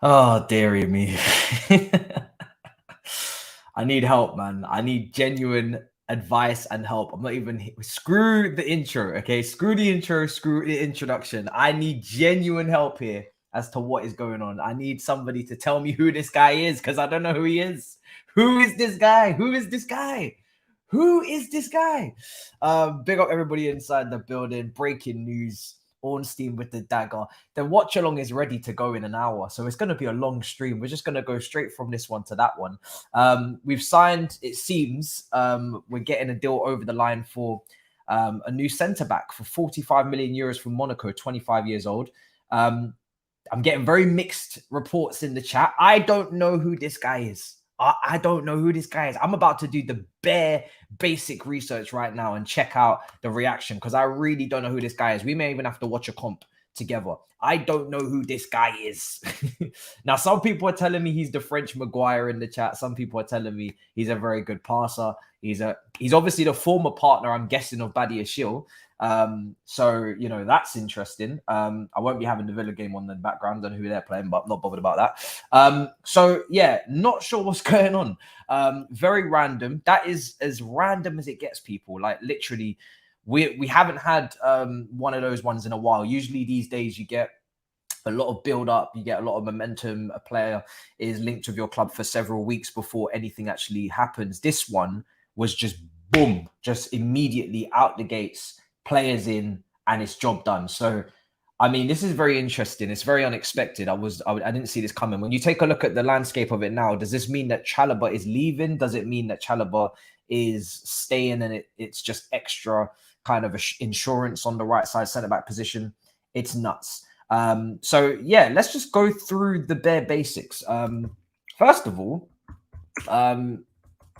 Oh, dearie me. I need help, man. I need genuine advice and help. I'm not even screw the intro, okay? Screw the intro, screw the introduction. I need genuine help here as to what is going on. I need somebody to tell me who this guy is because I don't know who he is. Who is this guy? Who is this guy? Who is this guy? Big up everybody inside the building. Breaking news. Ornstein with the dagger. The watch along is ready to go in an hour, so it's going to be a long stream. We're just going to go straight from this one to that one. We've signed, it seems, we're getting a deal over the line for a new centre back for 45 million euros from Monaco, 25 years old. I'm getting very mixed reports in the chat. I don't know who this guy is. I don't know who this guy is. I'm about to do the bare basic research right now and check out the reaction because I really don't know who this guy is. We may even have to watch a comp together. I don't know who this guy is. Now, some people are telling me he's the French Maguire in the chat. Some people are telling me he's a very good passer. He's obviously the former partner, I'm guessing, of Badia Shil. So, you know, that's interesting. I won't be having the Villa game on the background. I don't know who they're playing, but not bothered about that. So, yeah, not sure what's going on. Very random. That is as random as it gets, people. Like, literally, we haven't had one of those ones in a while. Usually these days you get a lot of build up, you get a lot of momentum. A player is linked with your club for several weeks before anything actually happens. This one was just boom, just immediately out the gates, players in, and it's job done. So, I mean, this is very interesting. It's very unexpected. I didn't see this coming. When you take a look at the landscape of it now, does this mean that Chalobah is leaving? Does it mean that Chalobah is staying and it's just extra kind of insurance on the right side centre back position? It's nuts. So yeah, let's just go through the bare basics. First of all,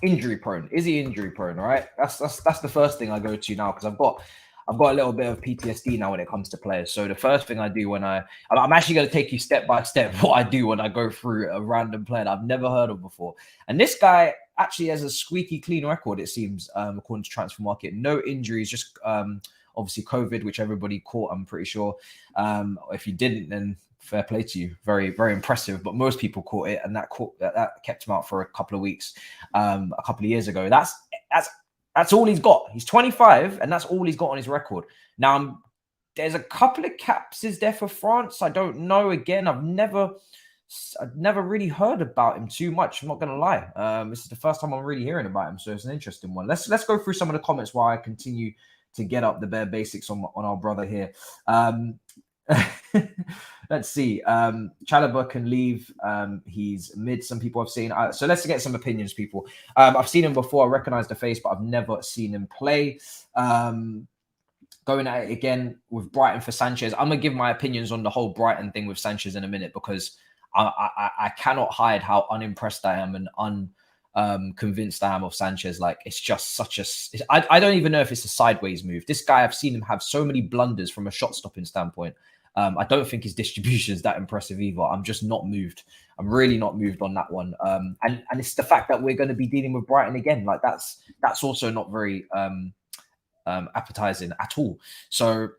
injury prone. Is he injury prone? All right, that's the first thing I go to now because I've got a little bit of PTSD now when it comes to players. So the first thing I do when I'm actually going to take you step by step what I do when I go through a random player that I've never heard of before. And this guy actually has a squeaky clean record, it seems, according to Transfer Market. No injuries, just obviously COVID, which everybody caught, I'm pretty sure. If you didn't, then fair play to you. Very, very impressive. But most people caught it, and that kept him out for a couple of weeks, a couple of years ago. That's all he's got. He's 25, and that's all he's got on his record. Now, there's a couple of caps is there for France. I don't know. Again, I've never really heard about him too much. I'm not going to lie. This is the first time I'm really hearing about him, so it's an interesting one. Let's go through some of the comments while I continue to get up the bare basics on our brother here. Let's see. Chalobah can leave. He's mid. Some people I've seen. So let's get some opinions, people. I've seen him before. I recognize the face, but I've never seen him play. Going at it again with Brighton for Sanchez. I'm gonna give my opinions on the whole Brighton thing with Sanchez in a minute because I cannot hide how unimpressed I am and convinced I am of Sanchez. Like, it's just such a... I don't even know if it's a sideways move. This guy, I've seen him have so many blunders from a shot-stopping standpoint. I don't think his distribution is that impressive either. I'm just not moved. I'm really not moved on that one. And it's the fact that we're going to be dealing with Brighton again. Like, that's also not very appetizing at all. So,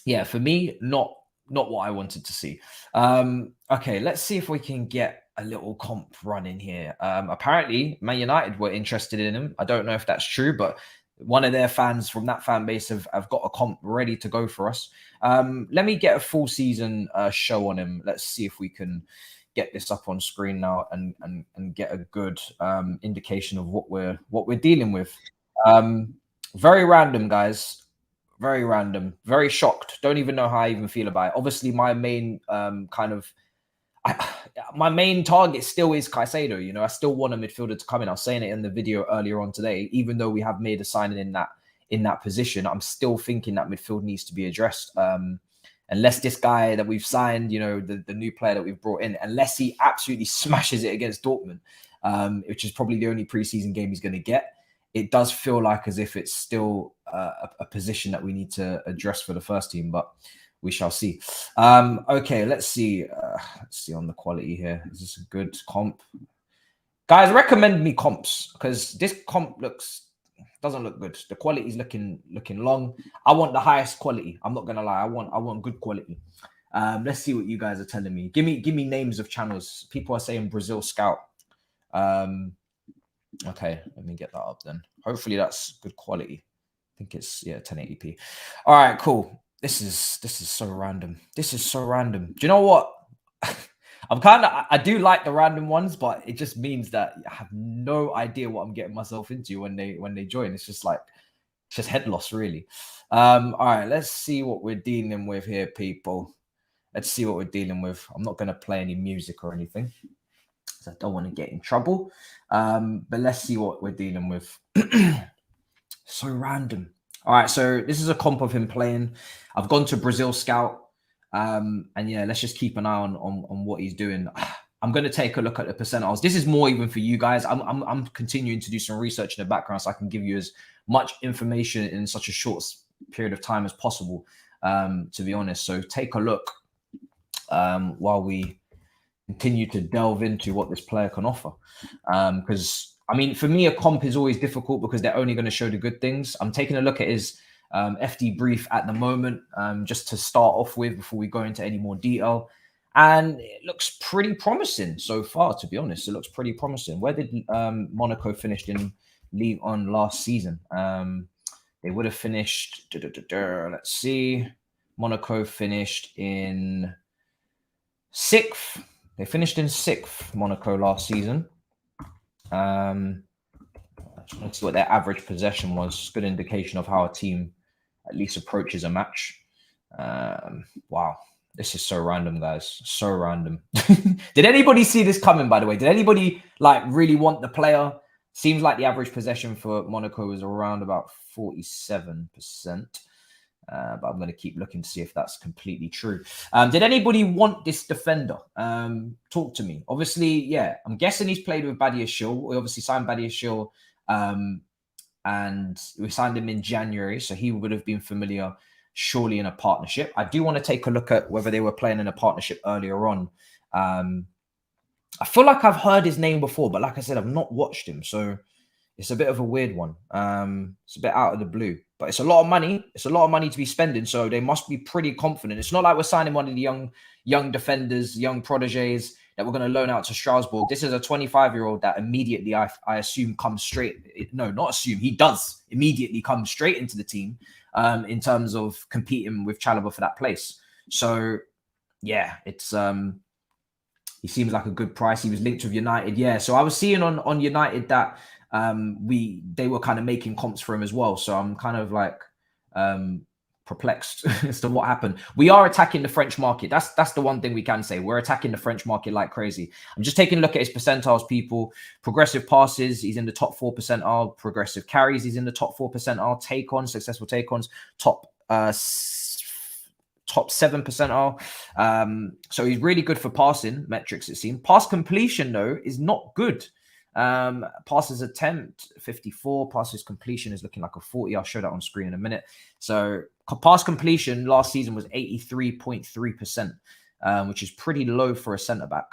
yeah, for me, not what I wanted to see. Okay, let's see if we can get a little comp running here. Apparently, Man United were interested in him. I don't know if that's true, but one of their fans from that fan base have got a comp ready to go for us. Let me get a full season show on him. Let's see if we can get this up on screen now and get a good indication of what we're dealing with. Very random, guys. Very random. Very shocked. Don't even know how I even feel about it. Obviously, my main my main target still is Caicedo. You know, I still want a midfielder to come in. I was saying it in the video earlier on today. Even though we have made a signing in that position, I'm still thinking that midfield needs to be addressed. Unless this guy that we've signed, you know, the new player that we've brought in, unless he absolutely smashes it against Dortmund, which is probably the only preseason game he's going to get, it does feel like as if it's still a position that we need to address for the first team. But we shall see. Okay, let's see. Let's see on the quality here. Is this a good comp? Guys, recommend me comps because this comp doesn't look good. The quality is looking long. I want the highest quality. I'm not gonna lie. I want good quality. Let's see what you guys are telling me. Give me names of channels. People are saying Brazil Scout. Okay, let me get that up then. Hopefully that's good quality. I think it's 1080p. All right, cool. This is so random. This is so random. Do you know what? I do like the random ones, but it just means that I have no idea what I'm getting myself into when they join. It's just like just head loss, really. All right, let's see what we're dealing with here, people. Let's see what we're dealing with. I'm not going to play any music or anything, because I don't want to get in trouble. But let's see what we're dealing with. So random. All right, so this is a comp of him playing. I've gone to Brazil Scout. And yeah, let's just keep an eye on what he's doing. I'm going to take a look at the percentiles. This is more even for you guys. I'm continuing to do some research in the background so I can give you as much information in such a short period of time as possible, to be honest. So take a look while we continue to delve into what this player can offer. Because, I mean, for me, a comp is always difficult because they're only going to show the good things. I'm taking a look at his FD brief at the moment, just to start off with before we go into any more detail. And it looks pretty promising so far, to be honest. It looks pretty promising. Where did Monaco finish in League On last season? They would have finished, let's see. Monaco finished in 6th. They finished in 6th, Monaco, last season. Let's see what their average possession was. Good indication of how a team at least approaches a match. Wow, this is so random, guys. So random. Did anybody see this coming, by the way? Did anybody like really want the player? Seems like the average possession for Monaco is around about 47%. But I'm going to keep looking to see if that's completely true. Did anybody want this defender? Talk to me. Obviously, yeah, I'm guessing he's played with Badiashile. We obviously signed Badiashile, and we signed him in January, so he would have been familiar surely in a partnership. I do want to take a look at whether they were playing in a partnership earlier on. I feel like I've heard his name before, but like I said, I've not watched him, so it's a bit of a weird one. It's a bit out of the blue, but it's a lot of money. It's a lot of money to be spending, so they must be pretty confident. It's not like we're signing one of the young defenders, young proteges that we're going to loan out to Strasbourg. This is a 25-year-old that immediately, I assume, comes straight. No, not assume. He does immediately come straight into the team in terms of competing with Chalobah for that place. So, yeah, it's he seems like a good price. He was linked with United. Yeah, so I was seeing on United that they were kind of making comps for him as well. So I'm kind of like perplexed as to what happened. We are attacking the French market. That's the one thing we can say. We're attacking the French market like crazy. I'm just taking a look at his percentiles, people. Progressive passes, he's in the top 4 percentile. Progressive carries, he's in the top 4 percentile. Take-ons, successful take-ons, top 7 percentile. So he's really good for passing metrics, it seems. Pass completion, though, is not good. Passes attempt 54, passes completion is looking like a 40. I'll show that on screen in a minute. So pass completion last season was 83.3%, which is pretty low for a centre back.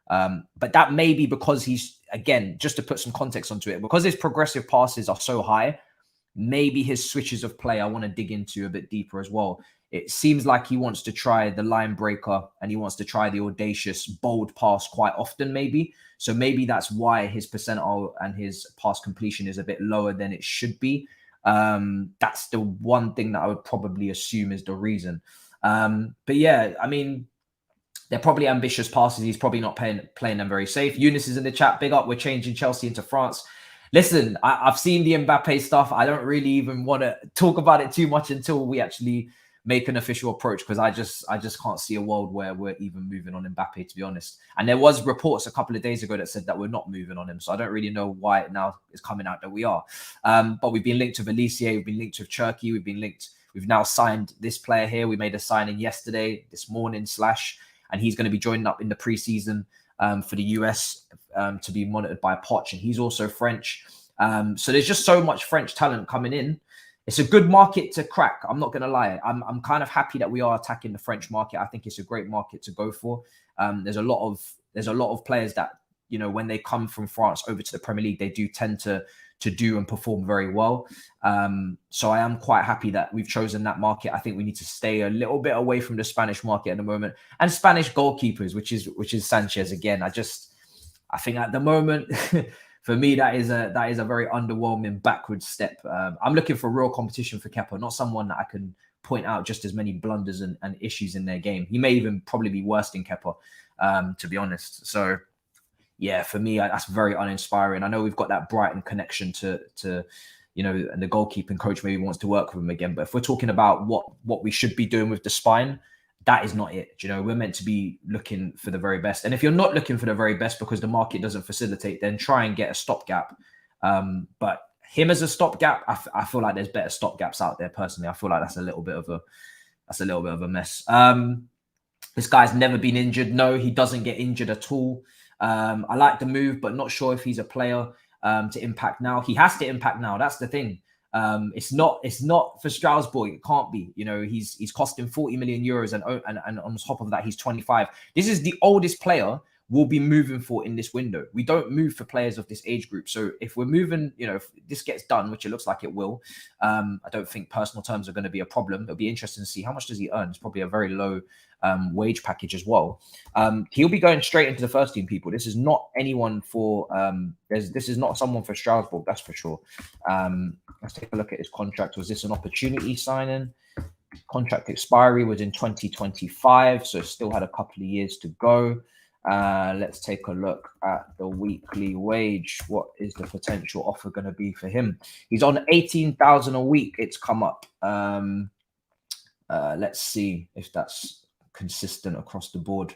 But that may be because he's, again, just to put some context onto it, because his progressive passes are so high, maybe his switches of play I want to dig into a bit deeper as well. It seems like he wants to try the line breaker and he wants to try the audacious, bold pass quite often, maybe. So maybe that's why his percentile and his pass completion is a bit lower than it should be. That's the one thing that I would probably assume is the reason. But yeah, I mean, they're probably ambitious passes. He's probably not playing them very safe. Eunice is in the chat. Big up. We're changing Chelsea into France. Listen, I've seen the Mbappe stuff. I don't really even want to talk about it too much until we actually make an official approach, because I just can't see a world where we're even moving on Mbappe, to be honest. And there was reports a couple of days ago that said that we're not moving on him. So I don't really know why it now is coming out that we are. But we've been linked with Alicia, we've been linked with Turkey, we've now signed this player here. We made a signing yesterday, this morning / and he's going to be joining up in the preseason for the US to be monitored by Poch, and he's also French. So there's just so much French talent coming in. It's a good market to crack. I'm not going to lie. I'm kind of happy that we are attacking the French market. I think it's a great market to go for. There's a lot of players that you know, when they come from France over to the Premier League, they do tend to do and perform very well. So I am quite happy that we've chosen that market. I think we need to stay a little bit away from the Spanish market at the moment, and Spanish goalkeepers, which is Sanchez again. I think at the moment, for me, that is a very underwhelming backward step. I'm looking for real competition for Kepa, not someone that I can point out just as many blunders and issues in their game. He may even probably be worse than Kepa, to be honest. So yeah, for me, that's very uninspiring. I know we've got that Brighton connection to you know, and the goalkeeping coach maybe wants to work with him again. But if we're talking about what we should be doing with the spine, that is not it. You know, we're meant to be looking for the very best. And if you're not looking for the very best because the market doesn't facilitate, then try and get a stopgap. But him as a stopgap, I feel like there's better stopgaps out there. Personally, I feel like that's a little bit of a mess. This guy's never been injured. No, he doesn't get injured at all. I like the move, but not sure if he's a player to impact now. He has to impact now. That's the thing. It's not for Strasbourg. It can't be. You know, he's costing 40 million euros, and on top of that, he's 25. This is the oldest player we'll be moving for in this window. We don't move for players of this age group. So if we're moving, you know, if this gets done, which it looks like it will, I don't think personal terms are going to be a problem. It'll be interesting to see how much does he earn. It's probably a very low wage package as well. He'll be going straight into the first team, people. This is not anyone for this is not someone for Strasbourg, that's for sure. Let's take a look at his contract. Was this an opportunity signing? Contract expiry was in 2025, so still had a couple of years to go. Let's take a look at the weekly wage. What is the potential offer going to be for him? He's on 18,000 a week. It's come up. Let's see if that's consistent across the board.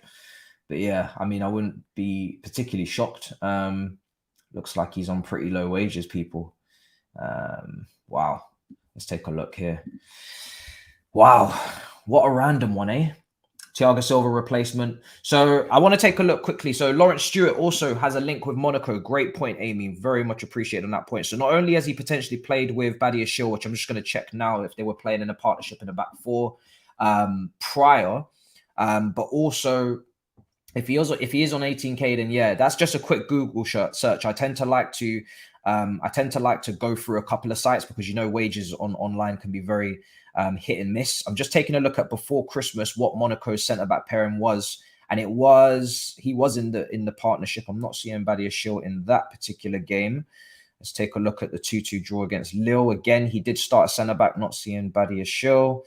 But yeah, I mean, I wouldn't be particularly shocked. Looks like he's on pretty low wages, people. Wow. Let's take a look here. Wow. What a random one, eh? Thiago Silva replacement. So I want to take a look quickly. So Lawrence Stewart also has a link with Monaco. Great point, Amy. Very much appreciated on that point. So not only has he potentially played with Badia Shil, which I'm just going to check now if they were playing in a partnership in the back four prior, but also if he is on 18K, then yeah, that's just a quick Google search. I tend to like to go through a couple of sites because, you know, wages online can be very hit and miss. I'm just taking a look at before Christmas what Monaco's centre-back pairing was, and he was in the partnership. I'm not seeing Badia Shil in that particular game. Let's take a look at the 2-2 draw against Lille. Again, he did start centre-back, not seeing Badia Shil.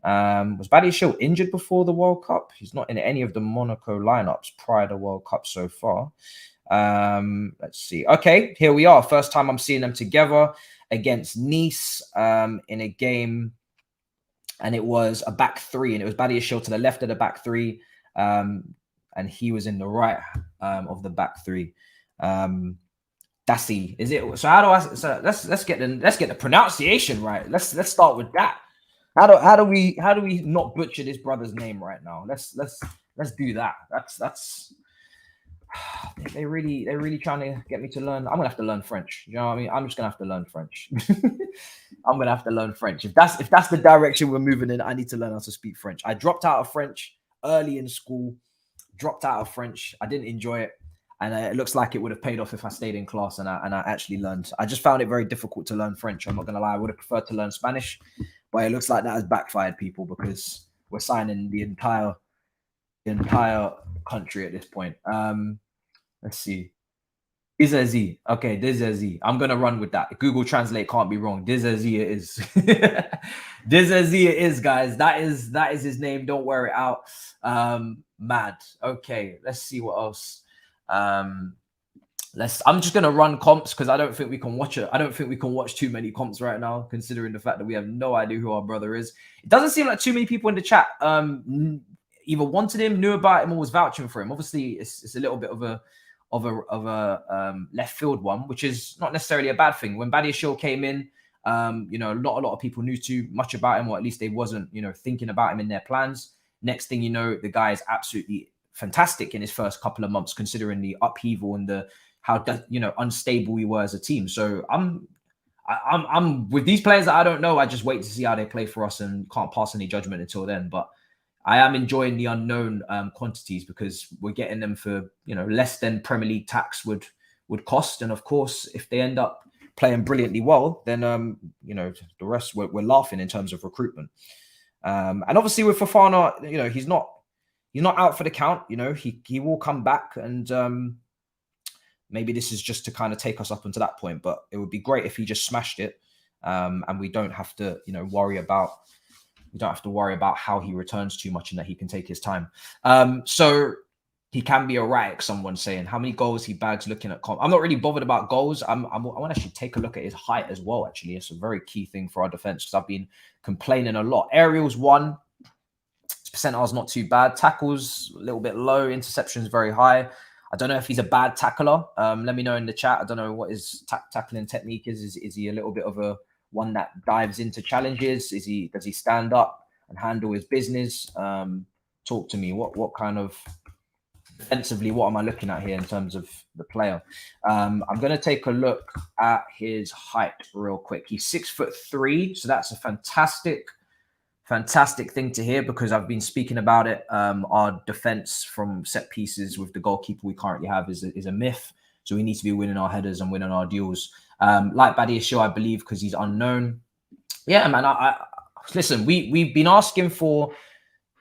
Was Badia Shil injured before the World Cup? He's not in any of the Monaco lineups prior to World Cup so far. Let's see. Okay, here we are. First time I'm seeing them together against Nice in a game, and it was a back three, and it was Badia Shil to the left of the back three, and he was in the right of the back three. Disasi, is it? So how do I? So let's get the pronunciation right. Let's start with that. How do we not butcher this brother's name right now? Let's do that. That's they really trying to get me to learn. I'm gonna have to learn French. You know what I mean? I'm just gonna have to learn French. I'm gonna have to learn French. If that's the direction we're moving in, I need to learn how to speak French. I dropped out of French early in school. Dropped out of French. I didn't enjoy it, and it looks like it would have paid off if I stayed in class and I actually learned. I just found it very difficult to learn French. I'm not gonna lie. I would have preferred to learn Spanish, but it looks like that has backfired, people, because we're signing the entire country at this point. Let's see. Disasi. Okay, Disasi. I'm gonna run with that. Google Translate can't be wrong. Disasi it is. Disasi it is, guys. That is his name. Don't wear it out. Mad. Okay, let's see what else. I'm just gonna run comps because I don't think we can watch it. I don't think we can watch too many comps right now, considering the fact that we have no idea who our brother is. It doesn't seem like too many people in the chat either wanted him, knew about him, or was vouching for him. Obviously, it's a little bit of a left field one, which is not necessarily a bad thing. When Badia Shil came in, you know, not a lot of people knew too much about him, or at least they wasn't, you know, thinking about him in their plans. Next thing you know, the guy is absolutely fantastic in his first couple of months, considering the upheaval and how unstable we were as a team. So I'm with these players that I don't know. I just wait to see how they play for us and can't pass any judgment until then. But I am enjoying the unknown quantities because we're getting them for, you know, less than Premier League tax would cost. And of course, if they end up playing brilliantly well, then you know, the rest we're laughing in terms of recruitment. And obviously with Fofana, you know, he's not out for the count. You know, he will come back, and maybe this is just to kind of take us up until that point. But it would be great if he just smashed it, and we don't have to, you know, worry about how he returns too much, and that he can take his time. So he can be erratic. Someone saying how many goals he bags looking at comp. I'm not really bothered about goals. I want to actually take a look at his height as well. Actually, it's a very key thing for our defense because I've been complaining a lot. Aerials 1, percentile's not too bad. Tackles a little bit low. Interceptions very high. I don't know if he's a bad tackler. Let me know in the chat. I don't know what his tackling technique is. Is he a little bit of a one that dives into challenges? Does he stand up and handle his business? Talk to me. What kind of defensively, what am I looking at here in terms of the player? I'm going to take a look at his height real quick. He's 6'3", so that's a fantastic thing to hear because I've been speaking about it. Our defense from set pieces with the goalkeeper we currently have is a myth. So we need to be winning our headers and winning our duels. Like Matisse, I believe, because he's unknown. Yeah, man. I listen. We've been asking for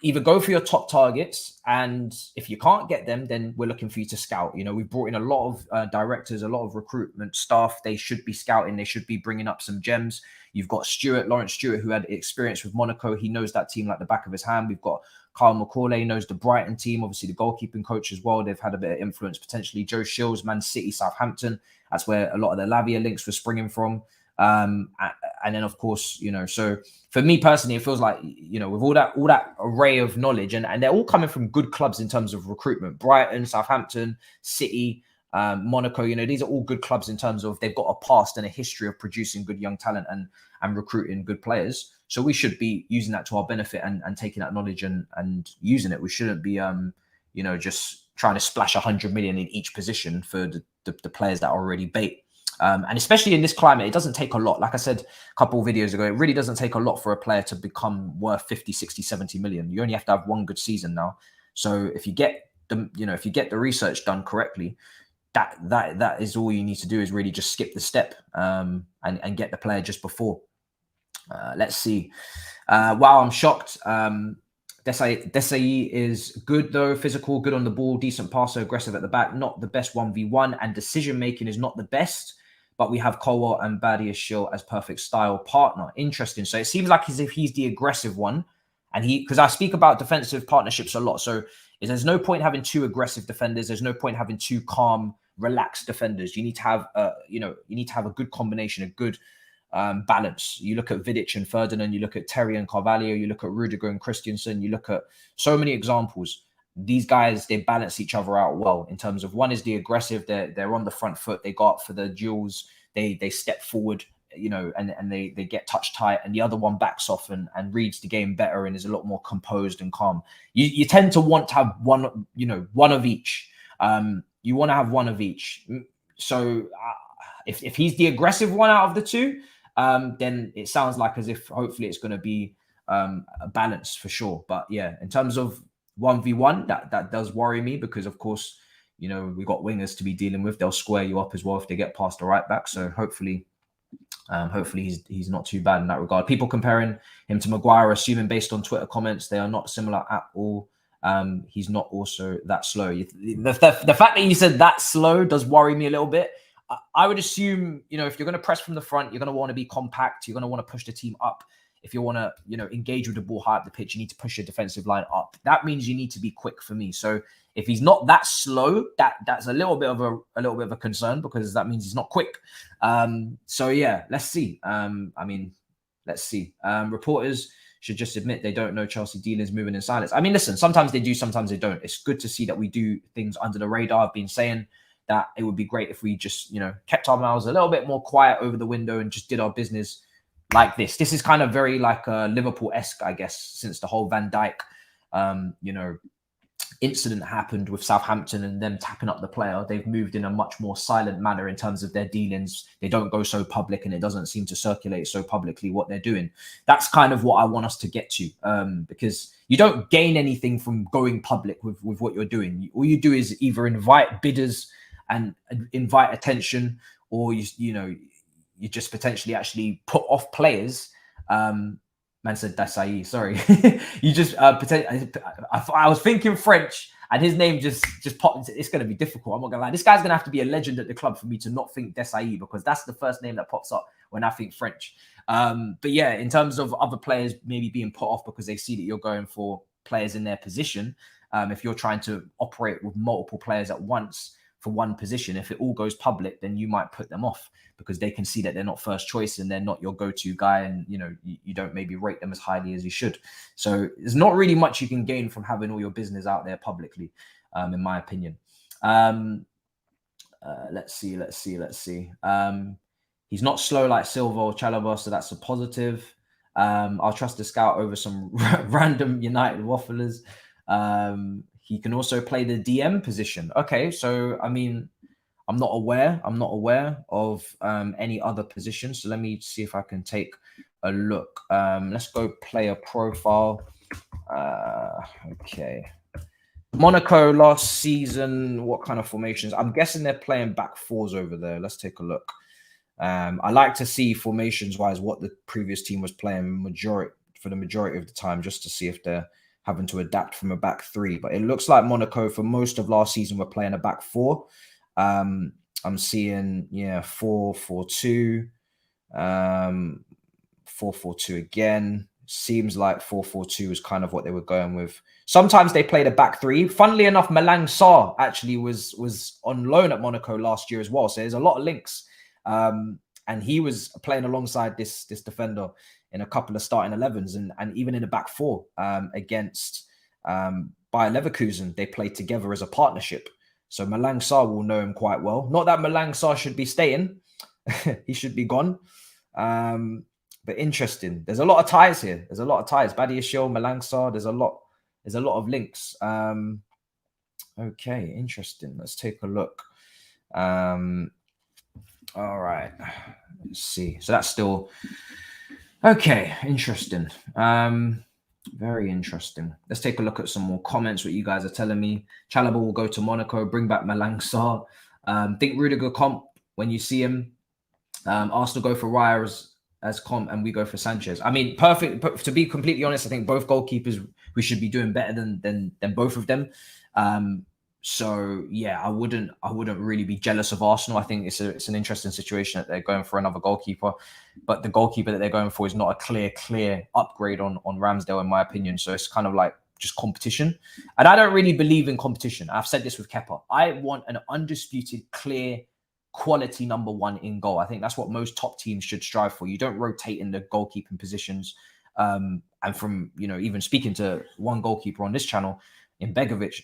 either go for your top targets, and if you can't get them, then we're looking for you to scout. You know, we've brought in a lot of directors, a lot of recruitment staff. They should be scouting. They should be bringing up some gems. You've got Lawrence Stewart, who had experience with Monaco. He knows that team like the back of his hand. We've got Carl McCauley, knows the Brighton team, obviously the goalkeeping coach as well. They've had a bit of influence potentially. Joe Shields, Man City, Southampton. That's where a lot of the Lavia links were springing from. And then, of course, you know, so for me personally, it feels like, you know, with all that array of knowledge, and they're all coming from good clubs in terms of recruitment. Brighton, Southampton, City, Monaco, you know, these are all good clubs in terms of they've got a past and a history of producing good young talent and recruiting good players. So we should be using that to our benefit and taking that knowledge and using it. We shouldn't be, you know, just trying to splash 100 million in each position for the players that are already bait. And especially in this climate, it doesn't take a lot. Like I said a couple of videos ago, it really doesn't take a lot for a player to become worth 50, 60, 70 million. You only have to have one good season now. So if you get the research done correctly, that is all you need to do is really just skip the step and get the player just before. Let's see. Wow, I'm shocked. Disasi is good though, physical, good on the ball, decent passer, aggressive at the back, not the best 1v1, and decision making is not the best. But we have Kowa and Badiashil as perfect style partner. Interesting. So it seems like as if he's the aggressive one, and because I speak about defensive partnerships a lot. So there's no point having two aggressive defenders. There's no point having two calm, relaxed defenders. You need to have a good combination, a good balance. You look at Vidic and Ferdinand, you look at Terry and Carvalho, you look at Rudiger and Christensen, you look at so many examples. These guys, they balance each other out well in terms of one is the aggressive, they're on the front foot, they go up for the duels, they step forward, you know, and they get touch tight, and the other one backs off and reads the game better and is a lot more composed and calm. You tend to want to have one of each. You want to have one of each. So if he's the aggressive one out of the two, then it sounds like as if hopefully it's going to be a balance for sure. But yeah, in terms of 1v1, that does worry me because of course, you know, we've got wingers to be dealing with. They'll square you up as well if they get past the right back. So hopefully he's not too bad in that regard. People comparing him to Maguire, assuming based on Twitter comments, they are not similar at all. He's not also that slow. The fact that you said that slow does worry me a little bit. I would assume, you know, if you're going to press from the front, you're going to want to be compact. You're going to want to push the team up. If you want to, you know, engage with the ball high up the pitch, you need to push your defensive line up. That means you need to be quick for me. So if he's not that slow, that's a little bit of a concern because that means he's not quick. So yeah, let's see. Let's see. Reporters should just admit they don't know Chelsea dealings moving in silence. I mean, listen, sometimes they do, sometimes they don't. It's good to see that we do things under the radar. I've been saying that it would be great if we just, you know, kept our mouths a little bit more quiet over the window and just did our business like this. This is kind of very like Liverpool-esque, I guess, since the whole Van Dijk, you know, incident happened with Southampton and them tapping up the player, they've moved in a much more silent manner in terms of their dealings. They don't go so public, and it doesn't seem to circulate so publicly what they're doing. That's kind of what I want us to get to, because you don't gain anything from going public with what you're doing. All you do is either invite bidders and invite attention, or you just potentially actually put off players. Man said Disasi, sorry. You just I was thinking French, and his name just popped into. It's going to be difficult. I'm not going to lie. This guy's going to have to be a legend at the club for me to not think Disasi, because that's the first name that pops up when I think French. But yeah, in terms of other players maybe being put off because they see that you're going for players in their position, if you're trying to operate with multiple players at once for one position, if it all goes public, then you might put them off because they can see that they're not first choice and they're not your go-to guy, and you don't maybe rate them as highly as you should. So there's not really much you can gain from having all your business out there publicly, in my opinion. Let's see. He's not slow like Silva or Chalobah, so that's a positive. I'll trust the scout over some random United wafflers. He can also play the DM position. Okay, so I mean, I'm not aware of any other positions. So let me see if I can take a look. Let's go player profile. Okay. Monaco last season, what kind of formations? I'm guessing they're playing back fours over there. Let's take a look. I like to see formations-wise what the previous team was playing for the majority of the time, just to see if they're having to adapt from a back three. But it looks like Monaco for most of last season were playing a back four. I'm seeing 4-4-2, 4-4-2 again. Seems like 4-4-2 is kind of what they were going with. Sometimes they played a back three. Funnily enough, Malang Sarr actually was on loan at Monaco last year as well. So there's a lot of links. And he was playing alongside this defender in a couple of starting 11s and even in the back four against Bayer Leverkusen. They played together as a partnership. So Malang Sarr will know him quite well. Not that Malang Sarr should be staying. He should be gone. But interesting. There's a lot of ties here. There's a lot of ties. Badiashile, Malang Sarr, there's a lot of links. Okay, interesting. Let's take a look. All right. Let's see. So that's still okay. Interesting. Very interesting. Let's take a look at some more comments. What you guys are telling me. Chalobah will go to Monaco. Bring back Malang Sarr. Think Rudiger comp when you see him. Arsenal go for Raya as comp, and we go for Sanchez. I mean, perfect. But to be completely honest, I think both goalkeepers we should be doing better than both of them. So yeah, I wouldn't really be jealous of Arsenal. I think it's an interesting situation that they're going for another goalkeeper, but the goalkeeper that they're going for is not a clear upgrade on Ramsdale, in my opinion. So it's kind of like just competition, and I don't really believe in competition. I've said this with Kepa. I want an undisputed, clear, quality number one in goal. I think that's what most top teams should strive for. You don't rotate in the goalkeeping positions. And from even speaking to one goalkeeper on this channel in Begovic,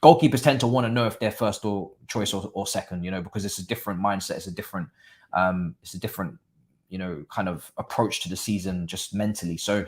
goalkeepers tend to want to know if they're first or choice or second, because it's a different mindset. It's a different kind of approach to the season just mentally. So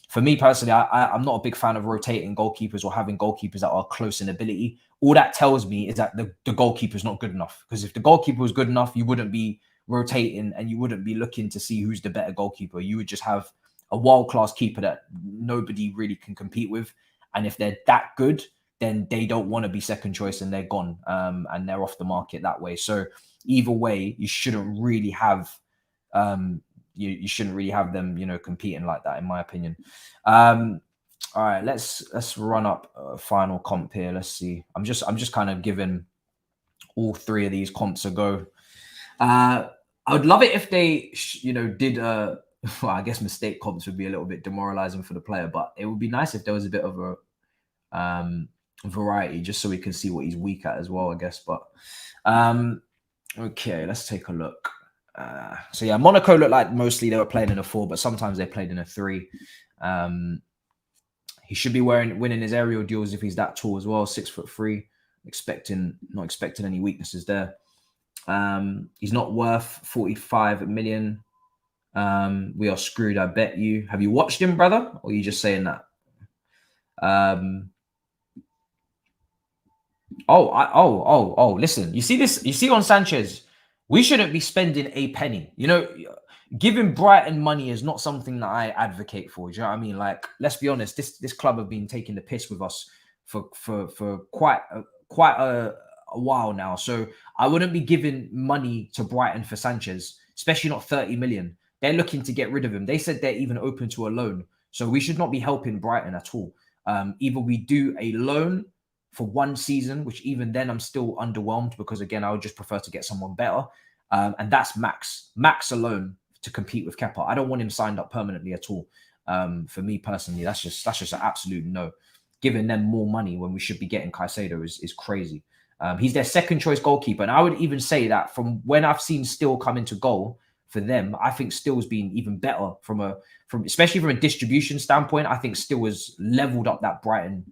for me personally, I'm not a big fan of rotating goalkeepers or having goalkeepers that are close in ability. All that tells me is that the goalkeeper is not good enough. Because if the goalkeeper was good enough, you wouldn't be rotating and you wouldn't be looking to see who's the better goalkeeper. You would just have a world-class keeper that nobody really can compete with. And if they're that good, then they don't want to be second choice and they're gone and they're off the market that way. So either way, you shouldn't really have you shouldn't really have them, competing like that, in my opinion. All right, let's run up a final comp here. Let's see. I'm just kind of giving all three of these comps a go. I would love it if they, did well, I guess mistake comps would be a little bit demoralizing for the player, but it would be nice if there was a bit of a variety, just so we can see what he's weak at as well, I guess. But okay, let's take a look. So yeah, Monaco looked like mostly they were playing in a 4, but sometimes they played in a 3. He should be winning his aerial duels if he's that tall as well. 6'3". Not expecting any weaknesses there. He's not worth 45 million. We are screwed, I bet you. Have you watched him, brother? Or are you just saying that? Listen, you see this? You see on Sanchez, we shouldn't be spending a penny. You know, giving Brighton money is not something that I advocate for. Do you know what I mean? Like, let's be honest. This club have been taking the piss with us for quite a while now. So I wouldn't be giving money to Brighton for Sanchez, especially not 30 million. They're looking to get rid of him. They said they're even open to a loan. So we should not be helping Brighton at all. Either we do a loan for one season, which even then I'm still underwhelmed because again, I would just prefer to get someone better. And that's Max alone to compete with Kepa. I don't want him signed up permanently at all. For me personally, that's just an absolute no. Giving them more money when we should be getting Caicedo is crazy. He's their second choice goalkeeper. And I would even say that from when I've seen Still come into goal for them, I think Still's been even better especially from a distribution standpoint. I think Still has leveled up that Brighton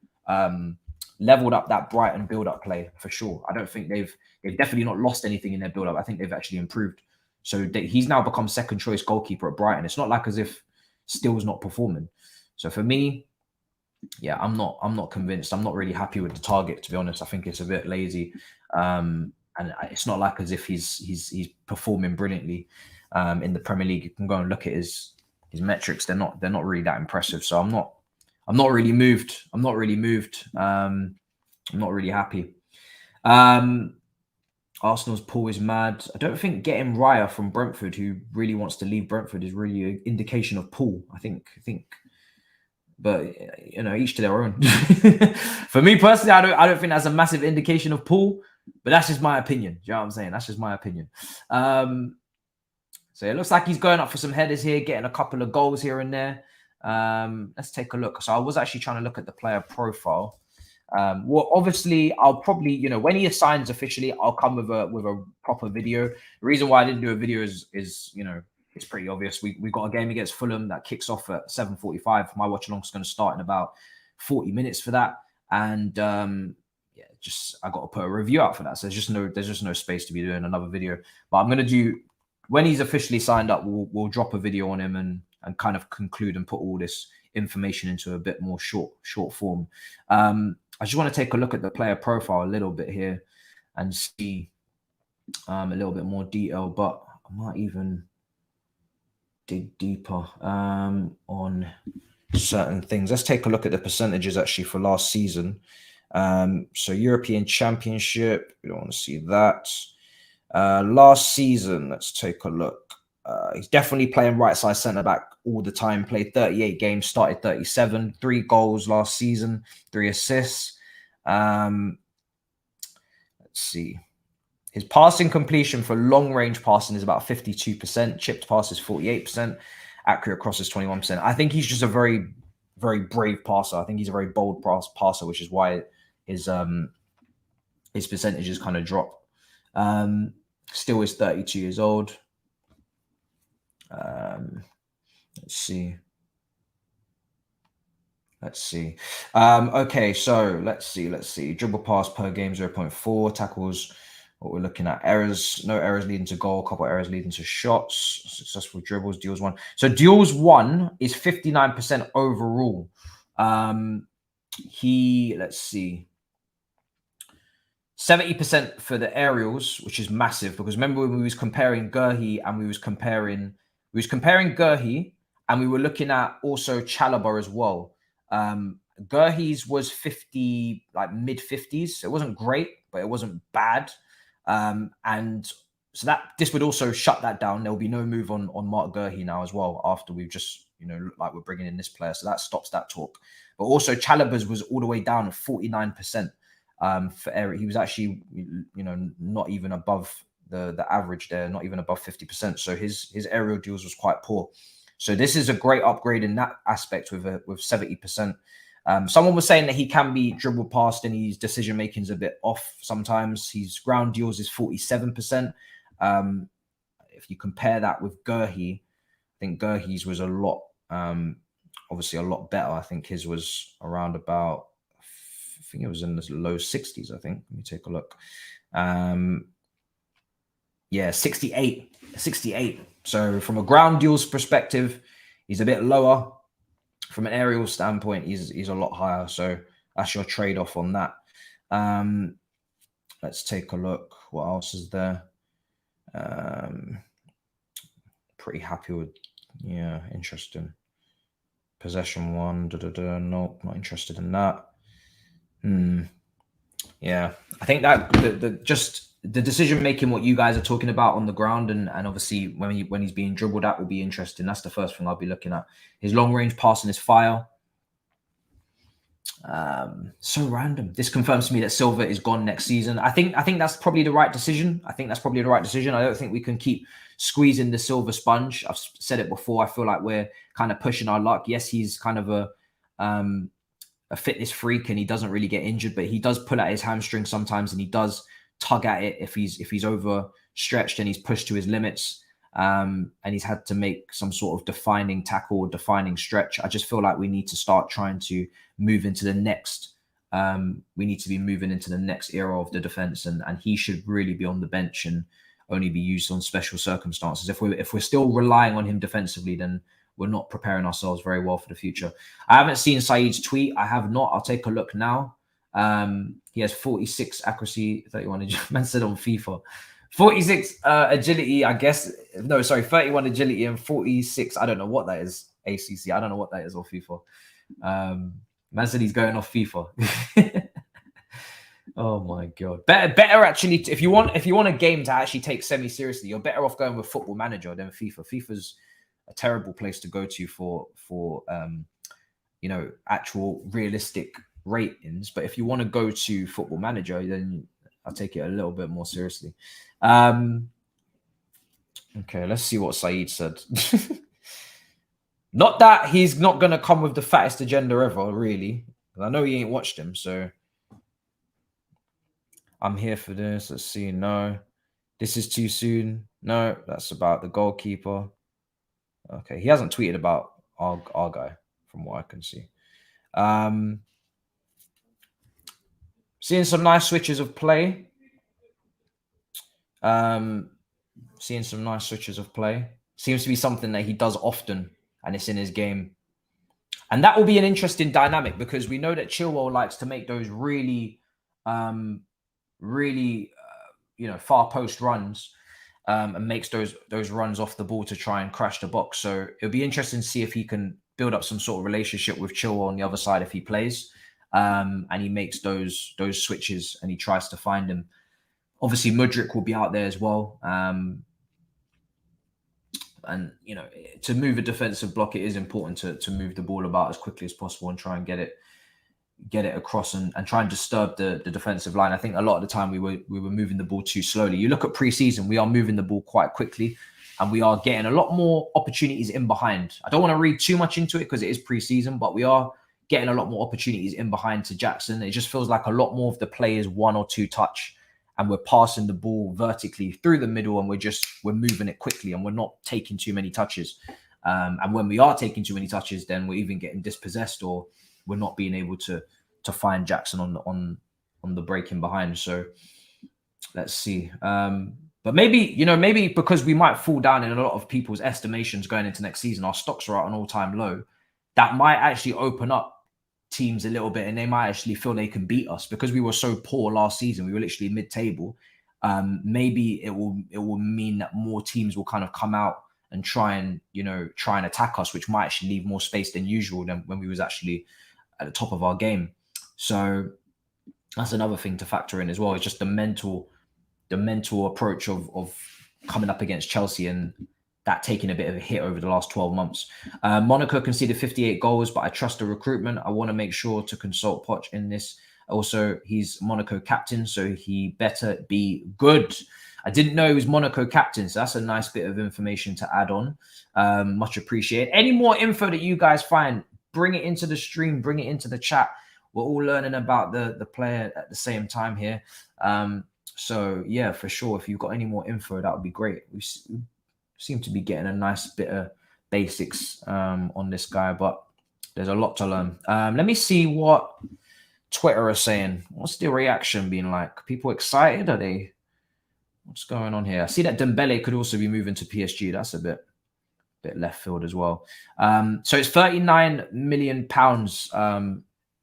build-up play for sure. I don't think they've definitely not lost anything in their build-up. I think they've actually improved. So he's now become second choice goalkeeper at Brighton. It's not like as if Still's not performing. So for me, yeah, I'm not convinced. I'm not really happy with the target, to be honest. I think it's a bit lazy, and it's not like as if he's performing brilliantly in the Premier League. You can go and look at his metrics. They're not really that impressive. So I'm not really moved. I'm not really happy. Arsenal's Paul is mad. I don't think getting Raya from Brentford, who really wants to leave Brentford, is really an indication of Paul. I think. But you know, each to their own. For me personally, I don't think that's a massive indication of Paul, but that's just my opinion. Do you know what I'm saying? That's just my opinion. So it looks like he's going up for some headers here, getting a couple of goals here and there. Let's take a look. So I was actually trying to look at the player profile. Well, obviously, I'll probably, you know, when he assigns officially, I'll come with a proper video. The reason why I didn't do a video is you know, it's pretty obvious. We've got a game against Fulham that kicks off at 7:45. My watch along is going to start in about 40 minutes for that, and yeah, just I got to put a review out for that. So there's just no space to be doing another video. But I'm going to do, when he's officially signed up, we'll drop a video on him and kind of conclude and put all this information into a bit more short form. I just want to take a look at the player profile a little bit here and see a little bit more detail, but I might even dig deeper on certain things. Let's take a look at the percentages actually for last season. So European Championship, we don't want to see that. Last season, let's take a look. He's definitely playing right side centre back all the time. Played 38 games, started 37, 3 goals last season, 3 assists. Let's see. His passing completion for long range passing is about 52%. Chipped passes 48%. Accurate crosses 21%. I think he's just a very, very brave passer. I think he's a very bold passer, which is why his percentages kind of drop. Still is 32 years old. Let's see. Okay, so let's see. Dribble pass per game 0.4. Tackles, what we're looking at. Errors, no errors leading to goal. Couple errors leading to shots. Successful dribbles. Duels 1. So duels 1 is 59% overall. Let's see. 70% for the aerials, which is massive, because remember when we was comparing Gurhi and we was comparing Gurhi and we were looking at also Chalobah as well. Gurhi's was 50, like mid 50s. So it wasn't great, but it wasn't bad. And so this would also shut that down. There'll be no move on Mark Gurhi now as well, after we've just, you know, looked like we're bringing in this player. So that stops that talk. But also Chalobah's was all the way down at 49%. For Eric, he was actually, you know, not even above the average there, not even above 50%. So his aerial duels was quite poor. So this is a great upgrade in that aspect with 70%. Someone was saying that he can be dribbled past and his decision making is a bit off sometimes. His ground duels is 47%. If you compare that with Gurhi, I think Gurhi's was a lot, obviously a lot better. I think his was around about, I think it was in the low 60s, I think. Let me take a look. Yeah, 68. So from a ground duels perspective, he's a bit lower. From an aerial standpoint, he's a lot higher. So that's your trade-off on that. Let's take a look. What else is there? Pretty happy with, yeah, interesting. Possession 1, nope, not interested in that. Yeah, I think that just the decision making, what you guys are talking about on the ground, and obviously when he's being dribbled at will be interesting. That's the first thing I'll be looking at. His long range passing is fire. So random. This confirms to me that Silva is gone next season. I think that's probably the right decision. I don't think we can keep squeezing the Silva sponge. I've said it before. I feel like we're kind of pushing our luck. Yes, he's kind of a fitness freak and he doesn't really get injured, but he does pull at his hamstring sometimes, and he does tug at it if he's overstretched and he's pushed to his limits. And he's had to make some sort of defining tackle or defining stretch. I just feel like we need to start trying to move into the next. We need to be moving into the next era of the defense, and he should really be on the bench and only be used on special circumstances. If we're still relying on him defensively, then we're not preparing ourselves very well for the future. I haven't seen Saeed's tweet. I have not. I'll take a look now. He has 46 accuracy, 31. Man said on FIFA. 46 agility, I guess. No, sorry, 31 agility and 46. I don't know what that is. ACC. I don't know what that is on FIFA. Man said he's going off FIFA. Oh my god. Better actually. If you want a game to actually take semi seriously, you're better off going with Football Manager than FIFA. FIFA's a terrible place to go to for actual realistic ratings. But if you want to go to Football Manager, then I'll take it a little bit more seriously. Okay, let's see what Saeed said. Not that he's not going to come with the fattest agenda ever, really. I know he ain't watched him, so I'm here for this. Let's see. No, this is too soon. No, that's about the goalkeeper. Okay, he hasn't tweeted about our guy from what I can see. Seeing some nice switches of play. Seems to be something that he does often, and it's in his game. And that will be an interesting dynamic, because we know that Chilwell likes to make those really far post runs, and makes those runs off the ball to try and crash the box. So it'll be interesting to see if he can build up some sort of relationship with Chilwell on the other side if he plays, and he makes those switches and he tries to find him. Obviously, Mudryk will be out there as well. And, to move a defensive block, it is important to move the ball about as quickly as possible and try and get it across and try and disturb the defensive line. I think a lot of the time we were moving the ball too slowly. You look at preseason, we are moving the ball quite quickly and we are getting a lot more opportunities in behind. I don't want to read too much into it because it is preseason, but we are getting a lot more opportunities in behind to Jackson. It just feels like a lot more of the play is 1 or 2 touch. And we're passing the ball vertically through the middle, and we're moving it quickly, and we're not taking too many touches. And when we are taking too many touches, then we're even getting dispossessed, or we're not being able to find Jackson on the breaking behind. So let's see. But maybe because we might fall down in a lot of people's estimations going into next season, our stocks are at an all-time low. That might actually open up teams a little bit, and they might actually feel they can beat us because we were so poor last season. We were literally mid-table. Maybe it will mean that more teams will kind of come out and try and attack us, which might actually leave more space than usual than when we was actually at the top of our game. So that's another thing to factor in as well. It's just the mental approach of coming up against Chelsea and that taking a bit of a hit over the last 12 months. Monaco conceded 58 goals, but I trust the recruitment. I want to make sure to consult Poch in this. Also, he's Monaco captain, so he better be good. I didn't know he was Monaco captain, so that's a nice bit of information to add on. Much appreciated. Any more info that you guys find, bring it into the stream, bring it into the chat. We're all learning about the player at the same time here. So, yeah, for sure, if you've got any more info, that would be great. We seem to be getting a nice bit of basics on this guy, but there's a lot to learn. Let me see what Twitter are saying. What's the reaction been like? People excited? Are they? What's going on here? I see that Dembele could also be moving to PSG. That's a bit left field as well. So it's £39 million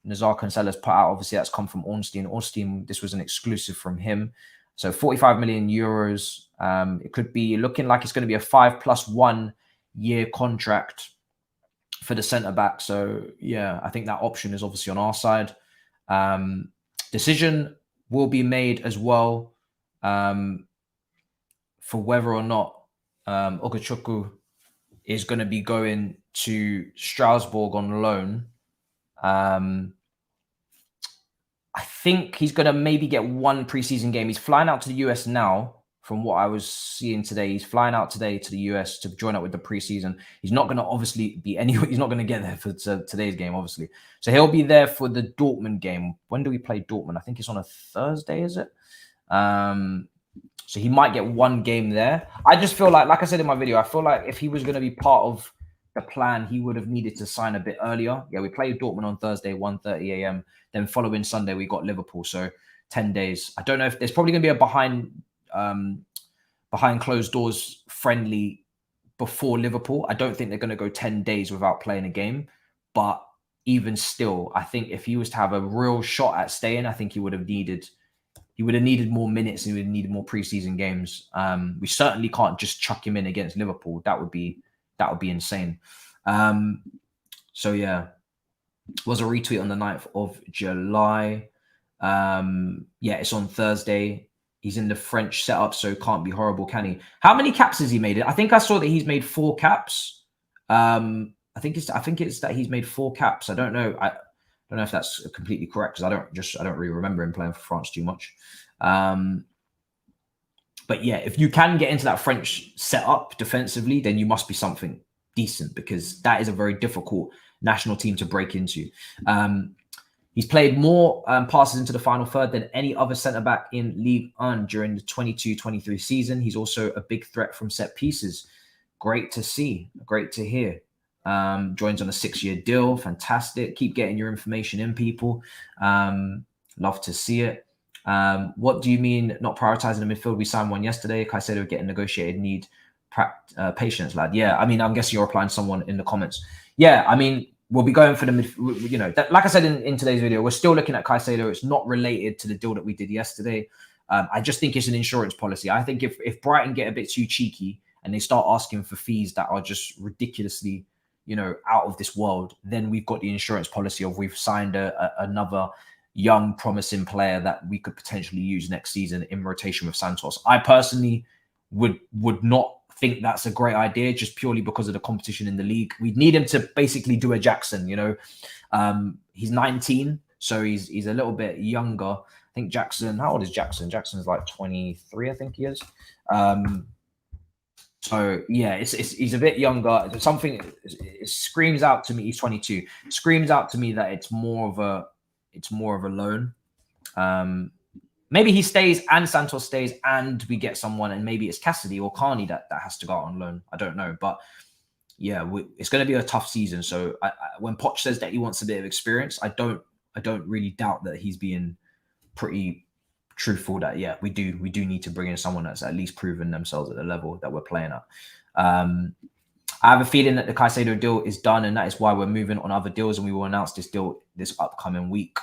Nazar Cancella's put out, obviously that's come from Ornstein. Ornstein, this was an exclusive from him. So 45 million euros. It could be looking like it's going to be a 5+1 year contract for the centre back. So yeah, I think that option is obviously on our side. Decision will be made as well for whether or not Okechukwu is going to be going to Strasbourg on loan. I think he's going to maybe get one preseason game. He's flying out to the US now. From what I was seeing today, he's flying out today to the US to join up with the preseason. He's not going to obviously be anywhere. He's not going to get there for today's game, obviously. So he'll be there for the Dortmund game. When do we play Dortmund? I think it's on a Thursday, is it? So he might get one game there. I just feel like I said in my video, I feel like if he was going to be part of the plan, he would have needed to sign a bit earlier. Yeah, we played Dortmund on Thursday, 1:30 a.m. Then following Sunday, we got Liverpool. So 10 days. I don't know if there's probably going to be a behind closed doors friendly before Liverpool. I don't think they're going to go 10 days without playing a game. But even still, I think if he was to have a real shot at staying, I think he would have needed more minutes and he would have needed more preseason games. We certainly can't just chuck him in against Liverpool. That would be insane. So yeah, was a retweet on the 9th of July. Yeah, it's on Thursday. He's in the French setup, so can't be horrible, can he? How many caps has he made? I think I saw that he's made 4 caps. I think it's that he's made 4 caps. I don't know. I don't know if that's completely correct because I don't really remember him playing for France too much. But yeah, if you can get into that French setup defensively, then you must be something decent because that is a very difficult national team to break into. He's played more passes into the final third than any other centre-back in Ligue 1 during the 22-23 season. He's also a big threat from set pieces. Great to see. Great to hear. Joins on a 6-year deal. Fantastic. Keep getting your information in, people. Love to see it. What do you mean not prioritizing the midfield? We signed one yesterday. Caicedo getting negotiated. Need patience, lad. Yeah, I mean, I'm guessing you're replying to someone in the comments. Yeah, I mean, we'll be going for the midfield. You know, like I said in today's video, we're still looking at Caicedo. It's not related to the deal that we did yesterday. I just think it's an insurance policy. I think if Brighton get a bit too cheeky and they start asking for fees that are just ridiculously, you know, out of this world, then we've got the insurance policy of we've signed another young, promising player that we could potentially use next season in rotation with Santos. I personally would not think that's a great idea just purely because of the competition in the league. We need him to basically do a Jackson, you know. He's 19, so he's a little bit younger. I think Jackson, how old is Jackson? Jackson's like 23, I think he is. So yeah, he's a bit younger. Something it screams out to me. He's 22. Screams out to me that it's more of a loan. Maybe he stays and Santos stays and we get someone, and maybe it's Cassidy or Carney that has to go out on loan. I don't know, but yeah, it's going to be a tough season. So when Poch says that he wants a bit of experience, I don't really doubt that he's being pretty truthful that yeah, we do need to bring in someone that's at least proven themselves at the level that we're playing at. I have a feeling that the Caicedo deal is done, and that is why we're moving on other deals, and we will announce this deal this upcoming week.